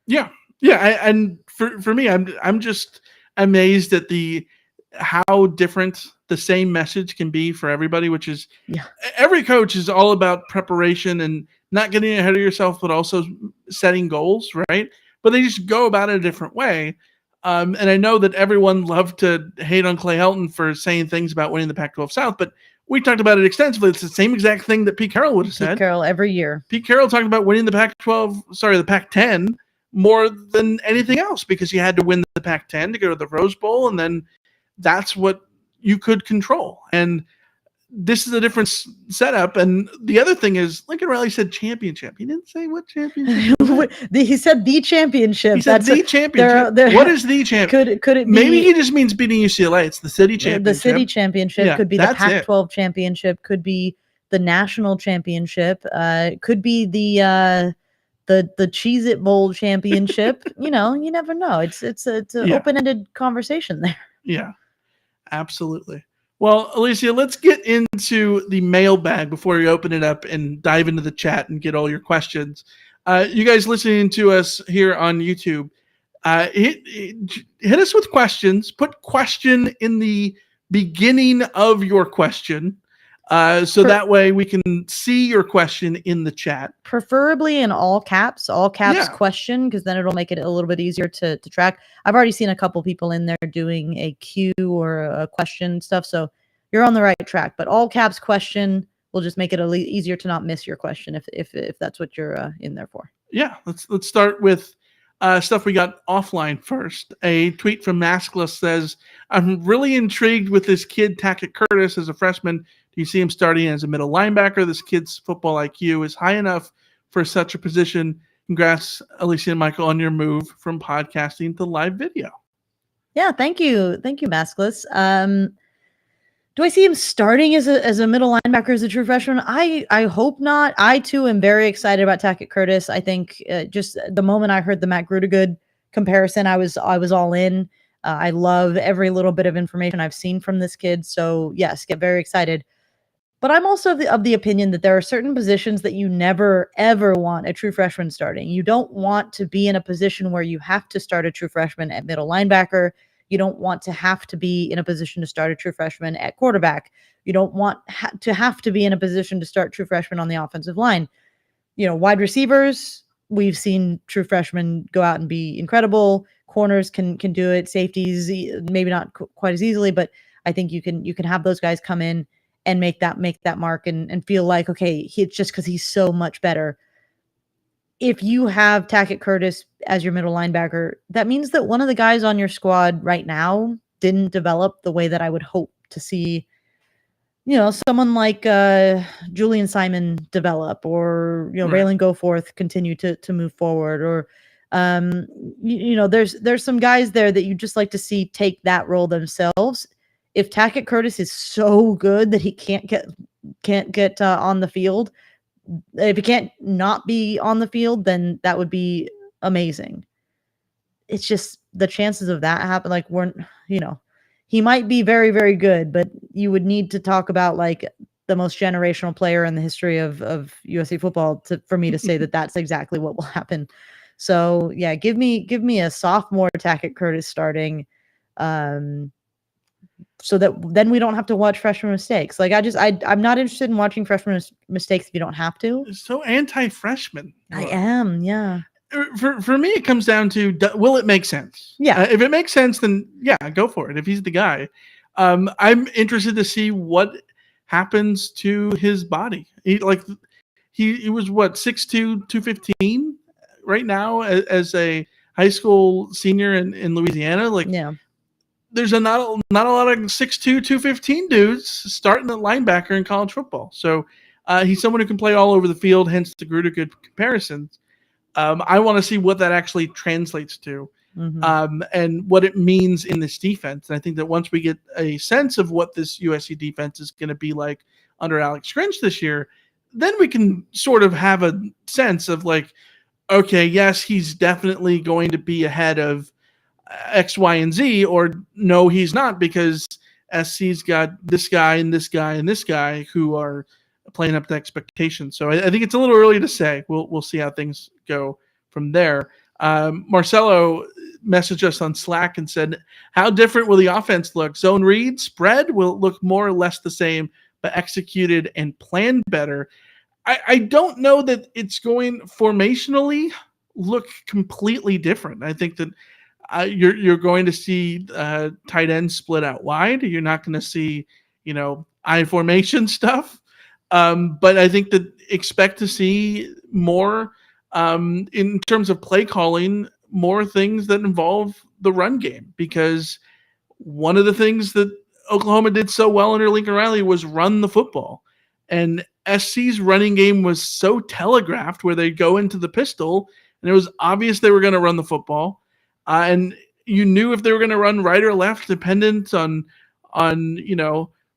Yeah. And for me, I'm just amazed at how different the same message can be for everybody, which is every coach is all about preparation and not getting ahead of yourself, but also setting goals, right? But they just go about it a different way. And I know that everyone loved to hate on Clay Helton for saying things about winning the Pac-12 South, but we talked about it extensively. It's the same exact thing that Pete Carroll would have said. Pete Carroll every year. Pete Carroll talked about winning the Pac-10 more than anything else because you had to win the Pac-10 to go to the Rose Bowl, and then that's what you could control. And this is a different setup. And the other thing is, Lincoln Riley said championship. He didn't say what championship. He said the championship. He said the championship. What is the championship? Could it be? Maybe he just means beating UCLA. It's the city championship. The city championship could be the Pac-12 championship. Could be the national championship. Could be the Cheez-It Bowl championship. You never know. It's an open-ended conversation there. Yeah, absolutely. Well, Alicia, let's get into the mailbag before we open it up and dive into the chat and get all your questions. You guys listening to us here on YouTube, hit us with questions. Put question in the beginning of your question so that way we can see your question in the chat. Preferably in all caps question, because then it'll make it a little bit easier to track. I've already seen a couple people in there doing a Q or a question stuff, so you're on the right track. But all caps question will just make it easier to not miss your question if that's what you're in there for. Yeah, let's start with stuff we got offline first. A tweet from Maskless says, I'm really intrigued with this kid, Tackett Curtis, as a freshman. Do you see him starting as a middle linebacker? This kid's football IQ is high enough for such a position. Congrats, Alicia and Michael, on your move from podcasting to live video. Yeah, thank you. Thank you, Maskless. Do I see him starting as a middle linebacker as a true freshman? I hope not. I, too, am very excited about Tackett Curtis. I think just the moment I heard the Matt Grudegood comparison, I was all in. I love every little bit of information I've seen from this kid. So, yes, get very excited. But I'm also of the opinion that there are certain positions that you never, ever want a true freshman starting. You don't want to be in a position where you have to start a true freshman at middle linebacker. You don't want to have to be in a position to start a true freshman at quarterback. You don't want to have to be in a position to start true freshmen on the offensive line. Wide receivers, we've seen true freshmen go out and be incredible. Corners can do it. Safeties, maybe not quite as easily, but I think you can have those guys come in and make that mark and feel like, okay, it's just because he's so much better. If you have Tackett Curtis as your middle linebacker, that means that one of the guys on your squad right now didn't develop the way that I would hope to see, someone like Julian Simon develop, or, Raylan Goforth continue to move forward, or, there's some guys there that you just like to see take that role themselves. If Tackett Curtis is so good that he can't get on the field, if he can't not be on the field, then that would be amazing. It's just the chances of that happen, like, he might be very, very good, but you would need to talk about like the most generational player in the history of USC football for me to say that that's exactly what will happen. So yeah, give me a sophomore Tackett Curtis starting. so that then we don't have to watch freshman mistakes. Like I'm not interested in watching freshman mistakes if you don't have to. So anti-freshman. I am, yeah. For me, it comes down to will it make sense? Yeah. If it makes sense, then yeah, go for it. If he's the guy, I'm interested to see what happens to his body. He was what 6'2", 215 right now as a high school senior in Louisiana. Like, Yeah. there's not a lot of 6'2", 215 dudes starting at linebacker in college football. So he's someone who can play all over the field. Hence the Gruder good comparisons. I want to see what that actually translates to, and what it means in this defense. And I think that once we get a sense of what this USC defense is going to be like under Alex Grinch this year, then we can sort of have a sense of like, okay, yes, he's definitely going to be ahead of X, Y, and Z, or no, he's not, because SC's got this guy and this guy and this guy who are playing up to expectations. So I think it's a little early to say. We'll see how things go from there. Marcelo messaged us on Slack and said, how different will the offense look? Zone read, spread will look more or less the same, but executed and planned better. I don't know that it's going formationally look completely different. I think that you're going to see tight ends split out wide. You're not going to see, I formation stuff. But I think that expect to see more in terms of play calling, more things that involve the run game, because one of the things that Oklahoma did so well under Lincoln Riley was run the football. And SC's running game was so telegraphed, where they go into the pistol and it was obvious they were going to run the football. And you knew if they were going to run right or left, dependent on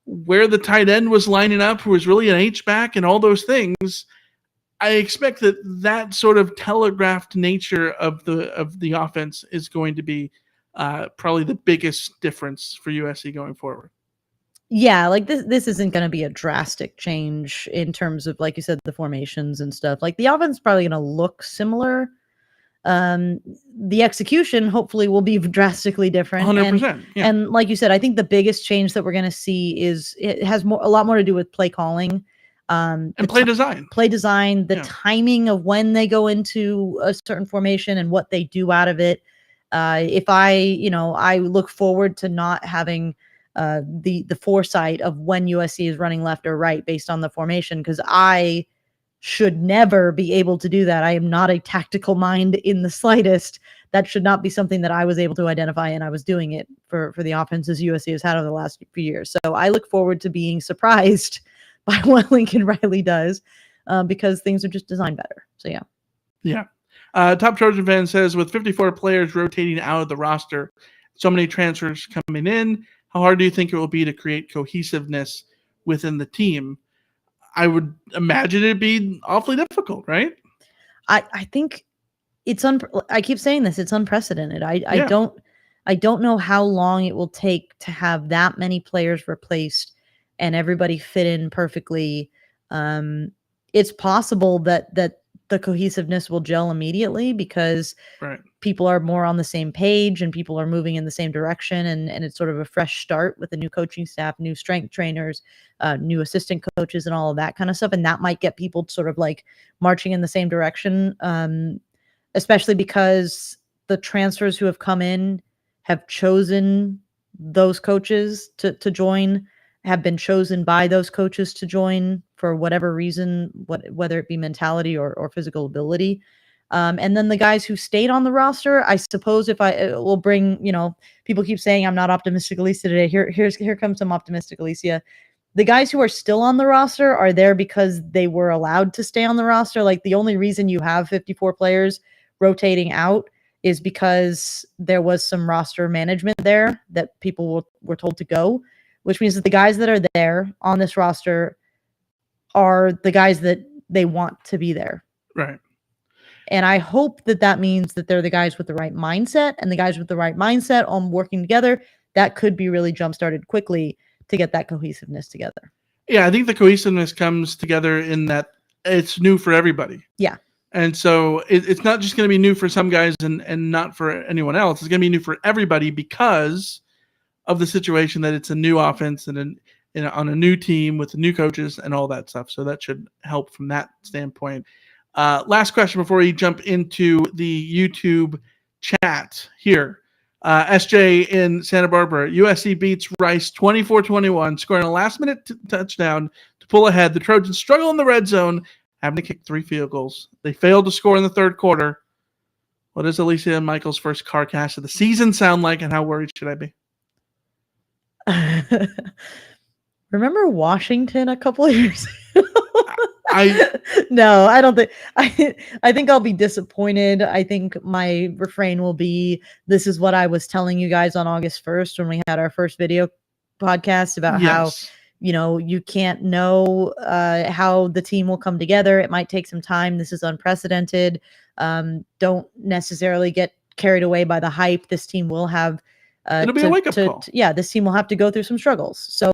where the tight end was lining up, who was really an H-back and all those things. I expect that sort of telegraphed nature of the offense is going to be probably the biggest difference for USC going forward. Yeah, like this isn't going to be a drastic change in terms of, like you said, the formations and stuff. Like, the offense is probably going to look similar. The execution hopefully will be drastically different. 100%. And like you said, I think the biggest change that we're going to see is it has a lot more to do with play calling, and play design. The timing of when they go into a certain formation and what they do out of it. If I look forward to not having the foresight of when USC is running left or right based on the formation, because I should never be able to do that. I am not a tactical mind in the slightest. That should not be something that I was able to identify, and I was doing it for the offenses USC has had over the last few years. So I look forward to being surprised by what Lincoln Riley does, because things are just designed better. So yeah. Yeah. Top Trojan fan says, with 54 players rotating out of the roster, so many transfers coming in, how hard do you think it will be to create cohesiveness within the team? I would imagine it'd be awfully difficult, right? I think it's I keep saying this, it's unprecedented. I don't know how long it will take to have that many players replaced and everybody fit in perfectly. It's possible that the cohesiveness will gel immediately because people are more on the same page and people are moving in the same direction, and it's sort of a fresh start with a new coaching staff, new strength trainers, new assistant coaches, and all of that kind of stuff. And that might get people sort of like marching in the same direction, especially because the transfers who have come in have chosen those coaches to join, have been chosen by those coaches to join for whatever reason, whether it be mentality or physical ability. And then the guys who stayed on the roster, I suppose if I will bring, people keep saying I'm not optimistic Alicia today. Here comes some optimistic Alicia. The guys who are still on the roster are there because they were allowed to stay on the roster. Like, the only reason you have 54 players rotating out is because there was some roster management there that people were told to go, which means that the guys that are there on this roster are the guys that they want to be there. Right. And I hope that means that they're the guys with the right mindset, and the guys with the right mindset on working together, that could be really jump-started quickly to get that cohesiveness together. Yeah, I think the cohesiveness comes together in that it's new for everybody. Yeah. And so it's not just going to be new for some guys and not for anyone else. It's going to be new for everybody because of the situation that it's a new offense and on a new team with new coaches and all that stuff. So that should help from that standpoint. Last question before we jump into the YouTube chat here. SJ in Santa Barbara, USC beats Rice 24-21, scoring a last-minute touchdown to pull ahead. The Trojans struggle in the red zone, having to kick 3 field goals. They failed to score in the third quarter. What does Alicia and Michael's first car cast of the season sound like, and how worried should I be? Remember Washington a couple of years ago? No, I don't think. I think I'll be disappointed. I think my refrain will be, this is what I was telling you guys on August 1st when we had our first video podcast about how, you can't know how the team will come together. It might take some time. This is unprecedented. Don't necessarily get carried away by the hype. This team will have it'll be a wake-up call. This team will have to go through some struggles. So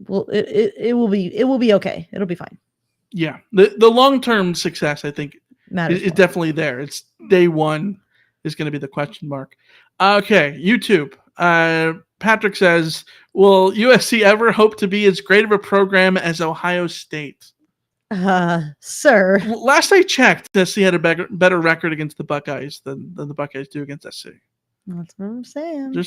it will be okay. It'll be fine. Yeah. The long-term success, I think, is definitely there. It's day one is going to be the question mark. Okay, YouTube. Patrick says, will USC ever hope to be as great of a program as Ohio State? Sir. Last I checked, SC had a better record against the Buckeyes than the Buckeyes do against SC. That's what I'm saying.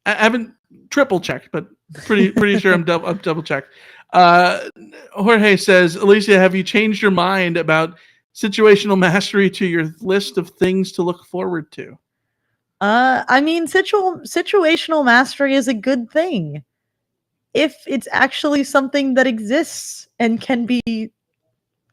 I haven't triple checked, but pretty sure I'm double checked. Jorge says, Alicia, have you changed your mind about situational mastery to your list of things to look forward to? I mean, situational mastery is a good thing if it's actually something that exists and can be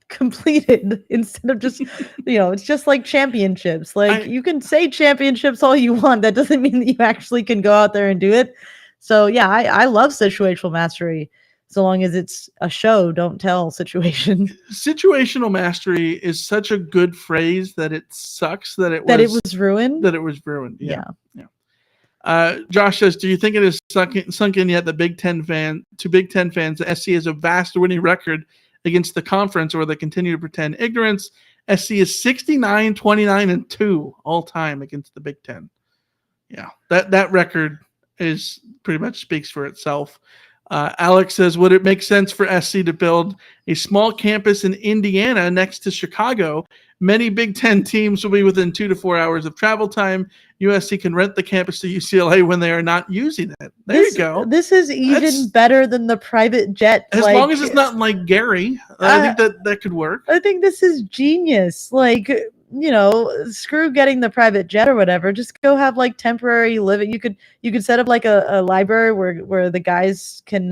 completed instead of just, it's just like championships. Like, you can say championships all you want. That doesn't mean that you actually can go out there and do it. So yeah, I love situational mastery. So long as it's a show, don't tell situation. Situational mastery is such a good phrase that it sucks that it was ruined. Yeah. Josh says, do you think it is sunk in yet that Big Ten fans, that SC has a vast winning record against the conference, or they continue to pretend ignorance? SC is 69-29-2 all time against the Big Ten. Yeah, that record is pretty much speaks for itself. Alex says, would it make sense for SC to build a small campus in Indiana next to Chicago? Many Big Ten teams will be within 2 to 4 hours of travel time. USC can rent the campus to UCLA when they are not using it. There you go. This is even better than the private jet. As long as it's not like Gary, I think that could work. I think this is genius. Like, screw getting the private jet or whatever. Just go have like temporary living. You could set up like a library where the guys can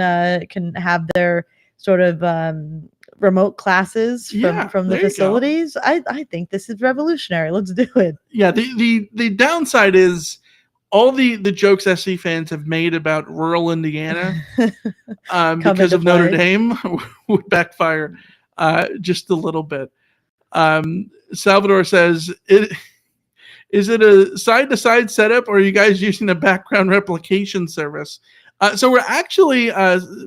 have their sort of remote classes from the facilities. I think this is revolutionary. Let's do it. Yeah, the downside is all the jokes SC fans have made about rural Indiana because of Notre Dame would backfire just a little bit. Salvador says, is it a side-to-side setup, or are you guys using a background replication service? So we're actually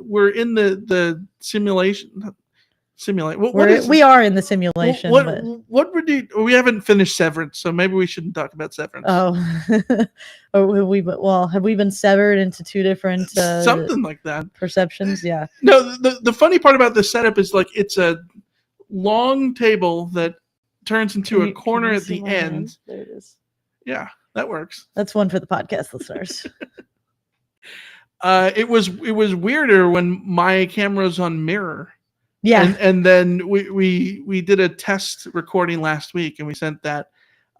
we're in the simulation. We are in the simulation. What would you? We haven't finished Severance, so maybe we shouldn't talk about Severance. Oh, have we been severed into two different something like that perceptions? Yeah. No, the funny part about this setup is like it's a long table that turns into a corner at the end. There it is. Yeah, that works. That's one for the podcast listeners. It was weirder when my camera's on mirror. Yeah. And then we did a test recording last week, and we sent that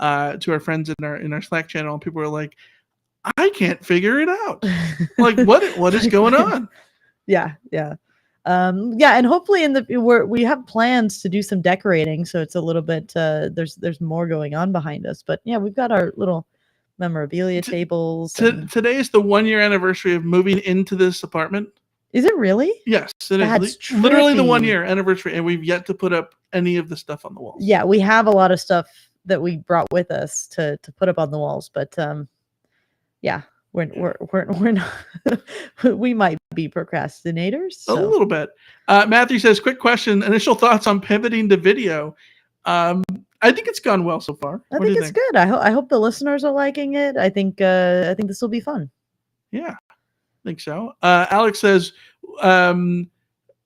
to our friends in our Slack channel, and people were like, I can't figure it out. Like, what is going on? Yeah. And hopefully we have plans to do some decorating, so it's a little bit there's more going on behind us. But yeah, we've got our little memorabilia tables. Today is the 1-year anniversary of moving into this apartment. Is it really? Yes, it is. Literally the 1-year anniversary, and we've yet to put up any of the stuff on the walls. Yeah, we have a lot of stuff that we brought with us to put up on the walls, but yeah, we're not. We might be procrastinators. So. A little bit. Matthew says, quick question, initial thoughts on pivoting to video. I think it's gone well so far. I think it's good. I hope the listeners are liking it. I think this will be fun. Yeah, I think so. Alex says, well,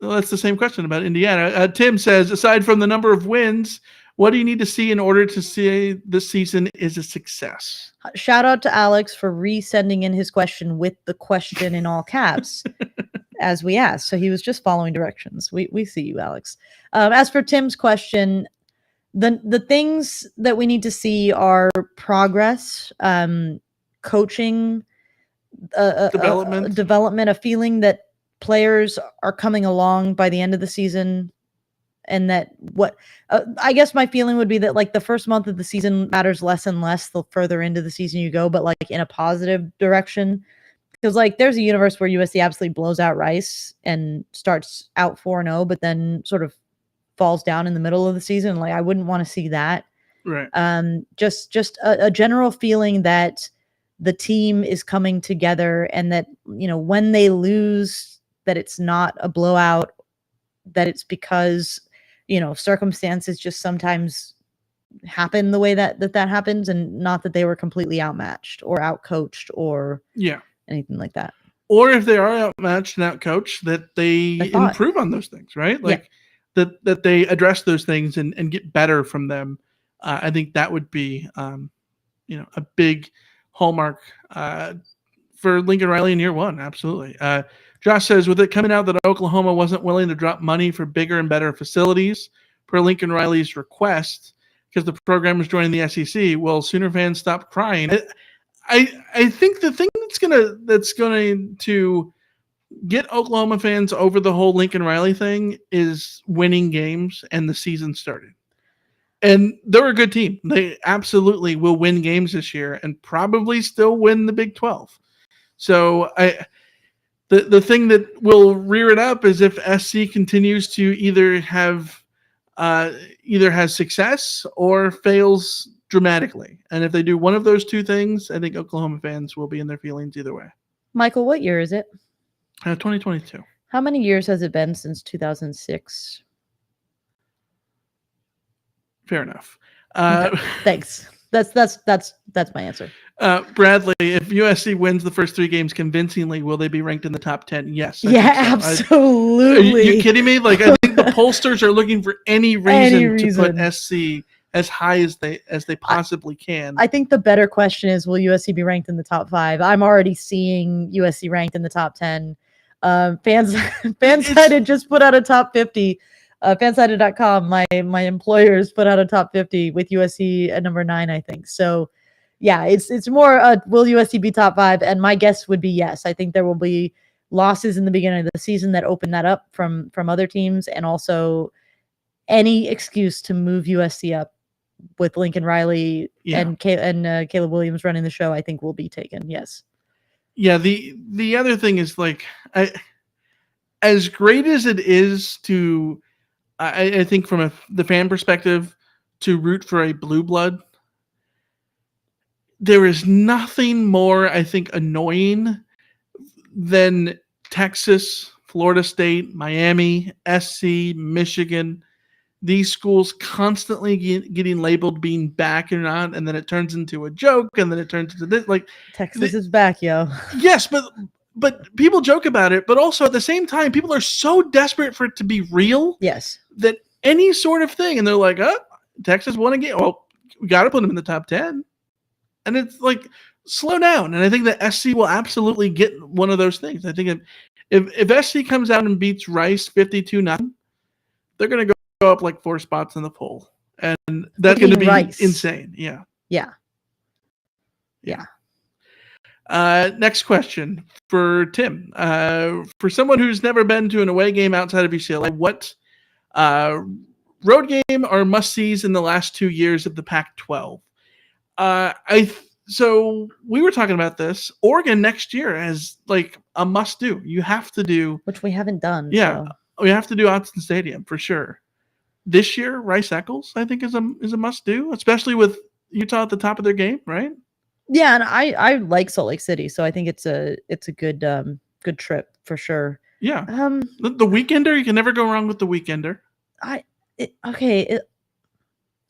that's the same question about Indiana. Tim says, aside from the number of wins, what do you need to see in order to say this season is a success? Shout out to Alex for resending in his question with the question in all caps as we asked. So he was just following directions. We see you, Alex. As for Tim's question, the things that we need to see are progress, coaching, development, a feeling that players are coming along by the end of the season. And that I guess my feeling would be that like the first month of the season matters less and less the further into the season you go, but like in a positive direction. Because like there's a universe where USC absolutely blows out Rice and starts out 4-0, but then sort of falls down in the middle of the season. Like I wouldn't want to see that. Right. Just a general feeling that the team is coming together and that, you know, when they lose, that it's not a blowout, that it's because, you know, circumstances just sometimes happen the way that happens, and not that they were completely outmatched or outcoached or anything like that. Or if they are outmatched and outcoached, that they improve on those things, right? Like that they address those things and get better from them. I think that would be, you know, a big hallmark for Lincoln Riley in year one. Absolutely. Josh says, with it coming out that Oklahoma wasn't willing to drop money for bigger and better facilities per Lincoln Riley's request because the program was joining the SEC, will Sooner fans stop crying? I think the thing that's going to get Oklahoma fans over the whole Lincoln Riley thing is winning games and the season started. And they're a good team. They absolutely will win games this year and probably still win the Big 12. So the thing that will rear it up is if SC continues to either has success or fails dramatically. And if they do one of those two things, I think Oklahoma fans will be in their feelings either way. Michael, what year is it? 2022. How many years has it been since 2006? Fair enough. Okay, thanks. That's my answer. Bradley, if USC wins the first 3 games convincingly, will they be ranked in the top 10? Yes. I absolutely. Are you kidding me? Like, I think the pollsters are looking for any reason to put SC as high as they possibly can. I think the better question is, will USC be ranked in the top 5? I'm already seeing USC ranked in the top 10. Fansided just put out a top 50. Fansided.com, my employers put out a top 50 with USC at number 9, I think. So, yeah, it's more will USC be top 5? And my guess would be yes. I think there will be losses in the beginning of the season that open that up from other teams, and also any excuse to move USC up with Lincoln Riley and Caleb Williams running the show, I think will be taken. Yes. Yeah. The other thing is, like, as great as it is to, I think from the fan perspective, to root for a blue blood, there is nothing more, I think, annoying than Texas, Florida State, Miami, SC, Michigan, these schools constantly getting labeled being back or not, and then it turns into a joke, and then it turns into this. Like, Texas is back, yo. Yes, but people joke about it, but also at the same time, people are so desperate for it to be real. Yes. That any sort of thing, and they're like, oh, Texas won a game. Well, we got to put them in the top 10. And it's like, slow down. And I think that SC will absolutely get one of those things. I think if SC comes out and beats Rice 52-0, they're going to go up like 4 spots in the poll. And that's going to be insane. Yeah. Next question for Tim. For someone who's never been to an away game outside of UCLA, what road game or must-sees in the last 2 years of the Pac-12? So we were talking about this. Oregon next year as like a must-do. You have to do, which we haven't done. Yeah, we have to do Autzen Stadium for sure. This year, Rice-Eccles, I think, is a must-do, especially with Utah at the top of their game, right? Yeah, and I like Salt Lake City, so I think it's a good trip for sure. Yeah. The Weekender, you can never go wrong with the Weekender.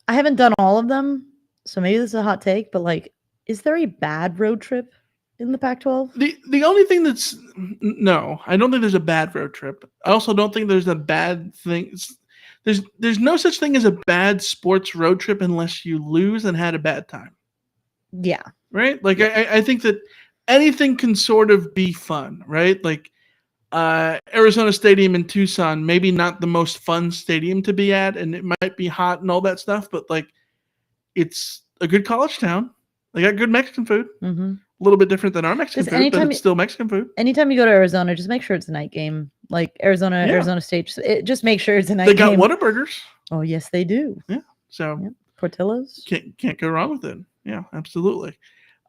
I haven't done all of them, so maybe this is a hot take, but like, is there a bad road trip in the Pac-12? The only thing that's no, I don't think there's a bad road trip. I also don't think there's a bad thing. There's no such thing as a bad sports road trip unless you lose and had a bad time. Yeah. Right? Like I think that anything can sort of be fun, right? Like Arizona Stadium in Tucson, maybe not the most fun stadium to be at, and it might be hot and all that stuff, but like it's a good college town. They got good Mexican food. Mm-hmm. A little bit different than our Mexican food, but it's still Mexican food. Anytime you go to Arizona, just make sure it's a night game. Like Arizona State, just make sure it's a night game. They got Whataburgers. Oh, yes, they do. Yeah. So Portillo's. Can't go wrong with it. Yeah, absolutely.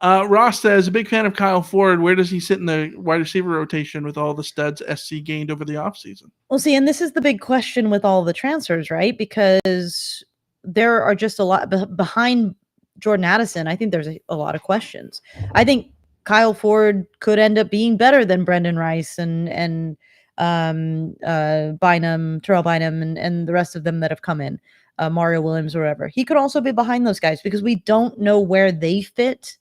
Ross says, a big fan of Kyle Ford. Where does he sit in the wide receiver rotation with all the studs SC gained over the offseason? Well, see, and this is the big question with all the transfers, right? Because there are just a lot behind Jordan Addison. I think there's a lot of questions. I think Kyle Ford could end up being better than Brendan Rice and Bynum, Terrell Bynum, and the rest of them that have come in, Mario Williams or whatever. He could also be behind those guys because we don't know where they fit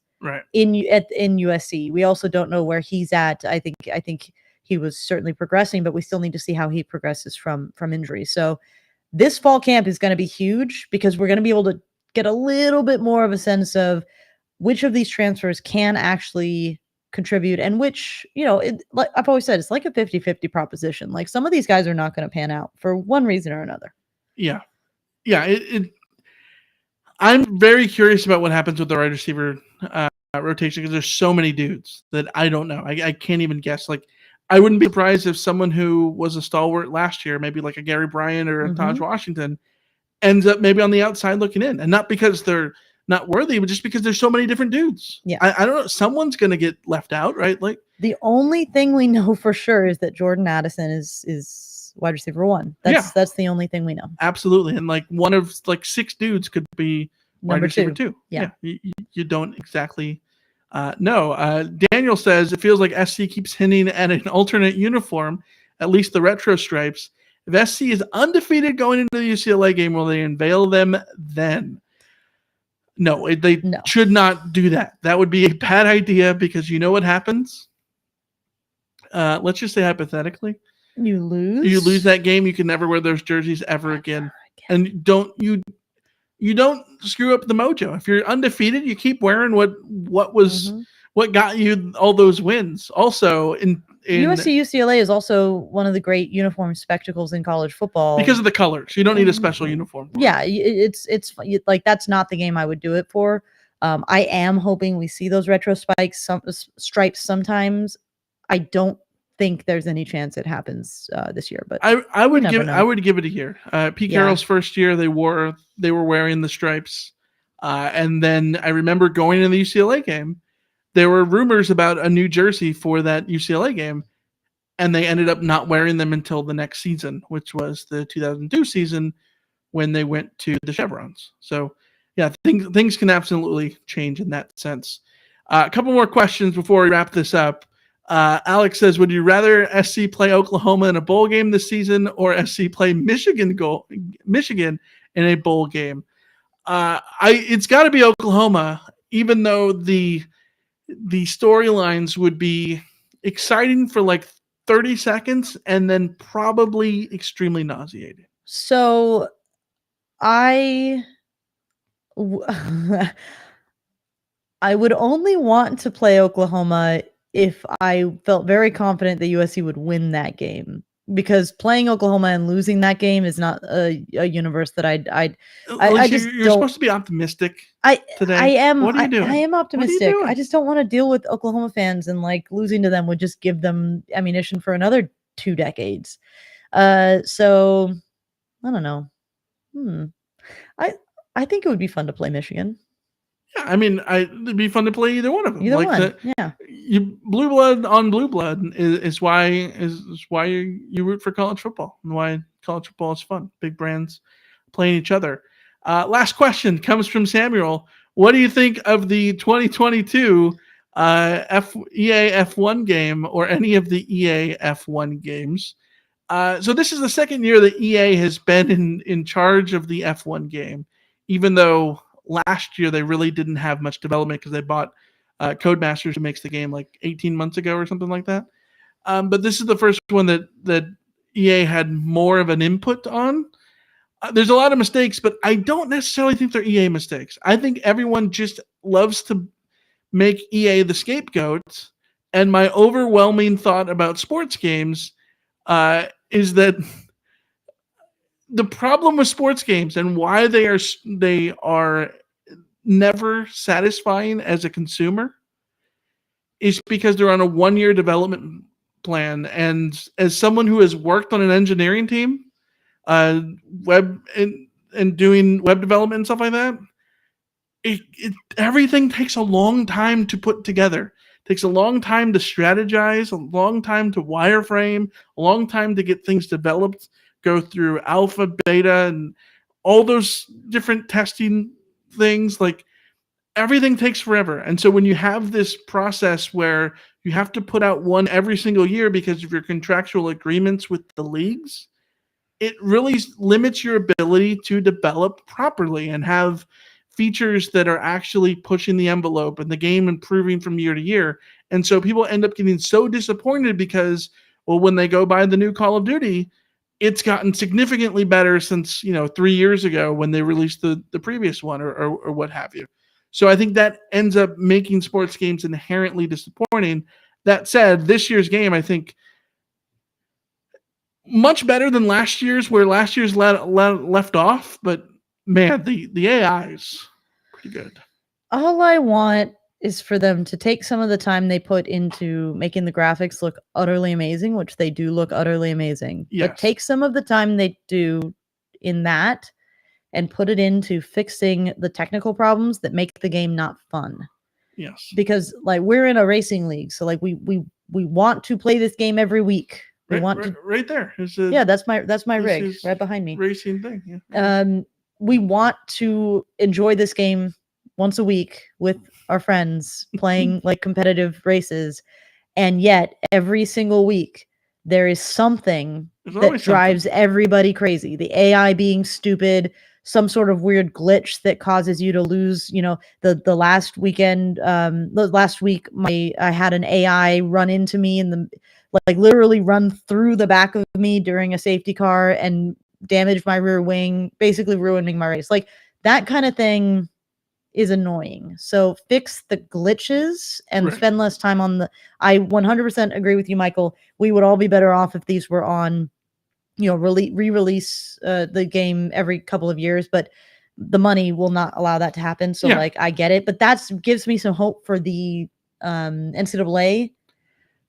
in USC. We also don't know where he's at. I think he was certainly progressing, but we still need to see how he progresses from injury. So this fall camp is going to be huge because we're going to be able to get a little bit more of a sense of which of these transfers can actually contribute and which, like I've always said, it's like a 50-50 proposition. Like some of these guys are not going to pan out for one reason or another. Yeah. I'm very curious about what happens with the wide receiver rotation because there's so many dudes that I don't know. I can't even guess. Like, I wouldn't be surprised if someone who was a stalwart last year, maybe like a Gary Bryant or a Taj Washington, ends up maybe on the outside looking in. And not because they're not worthy, but just because there's so many different dudes. Yeah. I don't know. Someone's going to get left out, right? Like, the only thing we know for sure is that Jordan Addison is wide receiver 1. That's the only thing we know. Absolutely. And like one of like 6 dudes could be wide receiver 2. Yeah. You don't exactly know. Daniel says it feels like SC keeps hinting at an alternate uniform, at least the retro stripes. If SC is undefeated going into the UCLA game, will they unveil them then? No, they should not do that. That would be a bad idea because you know what happens? Let's just say hypothetically. You lose that game, you can never wear those jerseys ever again. And you don't screw up the mojo. If you're undefeated, you keep wearing what got you all those wins. Also, in USC UCLA is also one of the great uniform spectacles in college football because of the colors. You don't need a special uniform. Yeah, it's like that's not the game I would do it for. I am hoping we see those retro stripes sometimes. I don't think there's any chance it happens this year, but I would give it a year. Pete Carroll's first year, they were wearing the stripes, and then I remember going to the UCLA game. There were rumors about a new jersey for that UCLA game, and they ended up not wearing them until the next season, which was the 2002 season when they went to the Chevrons. So, yeah, things can absolutely change in that sense. A couple more questions before we wrap this up. Alex says, would you rather SC play Oklahoma in a bowl game this season or SC play Michigan in a bowl game? It's got to be Oklahoma, even though the storylines would be exciting for like 30 seconds and then probably extremely nauseating. So I would only want to play Oklahoma if I felt very confident that USC would win that game, because playing Oklahoma and losing that game is not a universe that you're supposed to be optimistic today. I am. What are you doing? I am optimistic. I just don't want to deal with Oklahoma fans, and like losing to them would just give them ammunition for another 2 decades. So I don't know. I think it would be fun to play Michigan. Yeah, I mean, it'd be fun to play either one of them. Yeah. Blue blood on blue blood is why you root for college football and why college football is fun. Big brands playing each other. Last question comes from Samuel. What do you think of the 2022 EA F1 game or any of the EA F1 games? So this is the second year that EA has been in charge of the F1 game. even though last year they really didn't have much development because they bought Codemasters, who makes the game, like 18 months ago or something like that. But this is the first one that EA had more of an input on. There's a lot of mistakes, but I don't necessarily think they're EA mistakes. I think everyone just loves to make EA the scapegoat. And my overwhelming thought about sports games is that the problem with sports games and why they are never satisfying as a consumer is because they're on a 1-year development plan. And as someone who has worked on an engineering team, web and doing web development and stuff like that, everything takes a long time to put together. It takes a long time to strategize, a long time to wireframe, a long time to get things developed, go through alpha, beta, and all those different testing things. Like, everything takes forever. And so when you have this process where you have to put out one every single year because of your contractual agreements with the leagues, it really limits your ability to develop properly and have features that are actually pushing the envelope and the game improving from year to year. And so people end up getting so disappointed because, well, when they go buy the new Call of Duty, it's gotten significantly better since 3 years ago when they released the previous one or what have you. So I think that ends up making sports games inherently disappointing. That said, this year's game, I think, much better than last year's, where last year's left off. But man, the AI is pretty good. All I want is for them to take some of the time they put into making the graphics look utterly amazing, which they do look utterly amazing. Yes. But take some of the time they do in that and put it into fixing the technical problems that make the game not fun. Yes. Because like we're in a racing league, so like we want to play this game every week. We want to right there. Yeah, that's my rig right behind me. Racing thing. Yeah. We want to enjoy this game once a week with our friends playing like competitive races, and yet every single week there is something that drives everybody crazy. The AI being stupid, some sort of weird glitch that causes you to lose, the last weekend, last week, I had an AI run into me literally run through the back of me during a safety car and damage my rear wing, basically ruining my race. Like, that kind of thing is annoying. So fix the glitches and spend less time on I 100% agree with you, Michael. We would all be better off if these were on, re-release the game every couple of years, but the money will not allow that to happen. So I get it, but that gives me some hope for the NCAA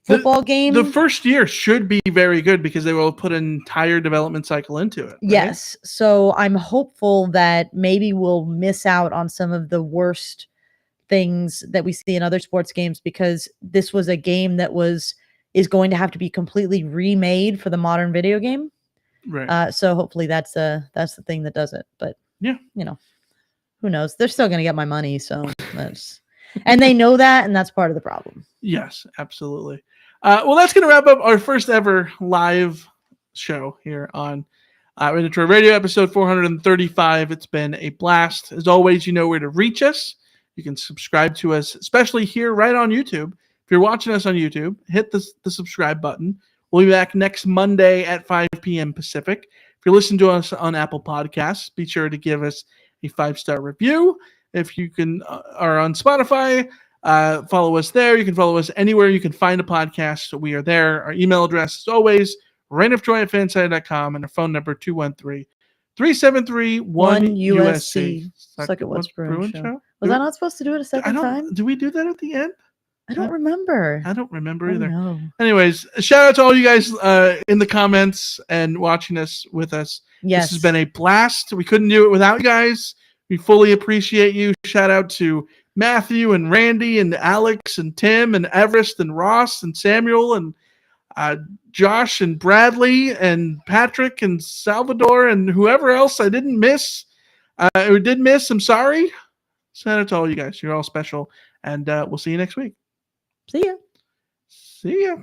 football game. The first year should be very good because they will put an entire development cycle into it. Right? Yes. So I'm hopeful that maybe we'll miss out on some of the worst things that we see in other sports games, because this was a game that is going to have to be completely remade for the modern video game. Right. So hopefully that's the thing that does it. But yeah, who knows? They're still going to get my money. So that's, and they know that, and that's part of the problem. Yes, absolutely. Well, that's going to wrap up our first ever live show here on Retro Radio, episode 435. It's been a blast. As always, you know where to reach us. You can subscribe to us, especially here right on YouTube. If you're watching us on YouTube, hit the subscribe button. We'll be back next Monday at 5 p.m. Pacific. If you're listening to us on Apple Podcasts, be sure to give us a 5-star review. If you are on Spotify, follow us there. You can follow us anywhere you can find a podcast. So we are there. Our email address is always reignofjoy@fansite.com, and our phone number 213-373-1USC. Suck at What's Brewing Show. Was I not supposed to do it a second time? Do we do that at the end? I don't remember. I don't remember either. No. Anyways, shout out to all you guys in the comments and watching us with us. Yes. This has been a blast. We couldn't do it without you guys. We fully appreciate you. Shout out to Matthew and Randy and Alex and Tim and Everest and Ross and Samuel and Josh and Bradley and Patrick and Salvador and whoever else I didn't miss or did miss. I'm sorry. Shout out to all you guys. You're all special. And we'll see you next week. See ya. See ya.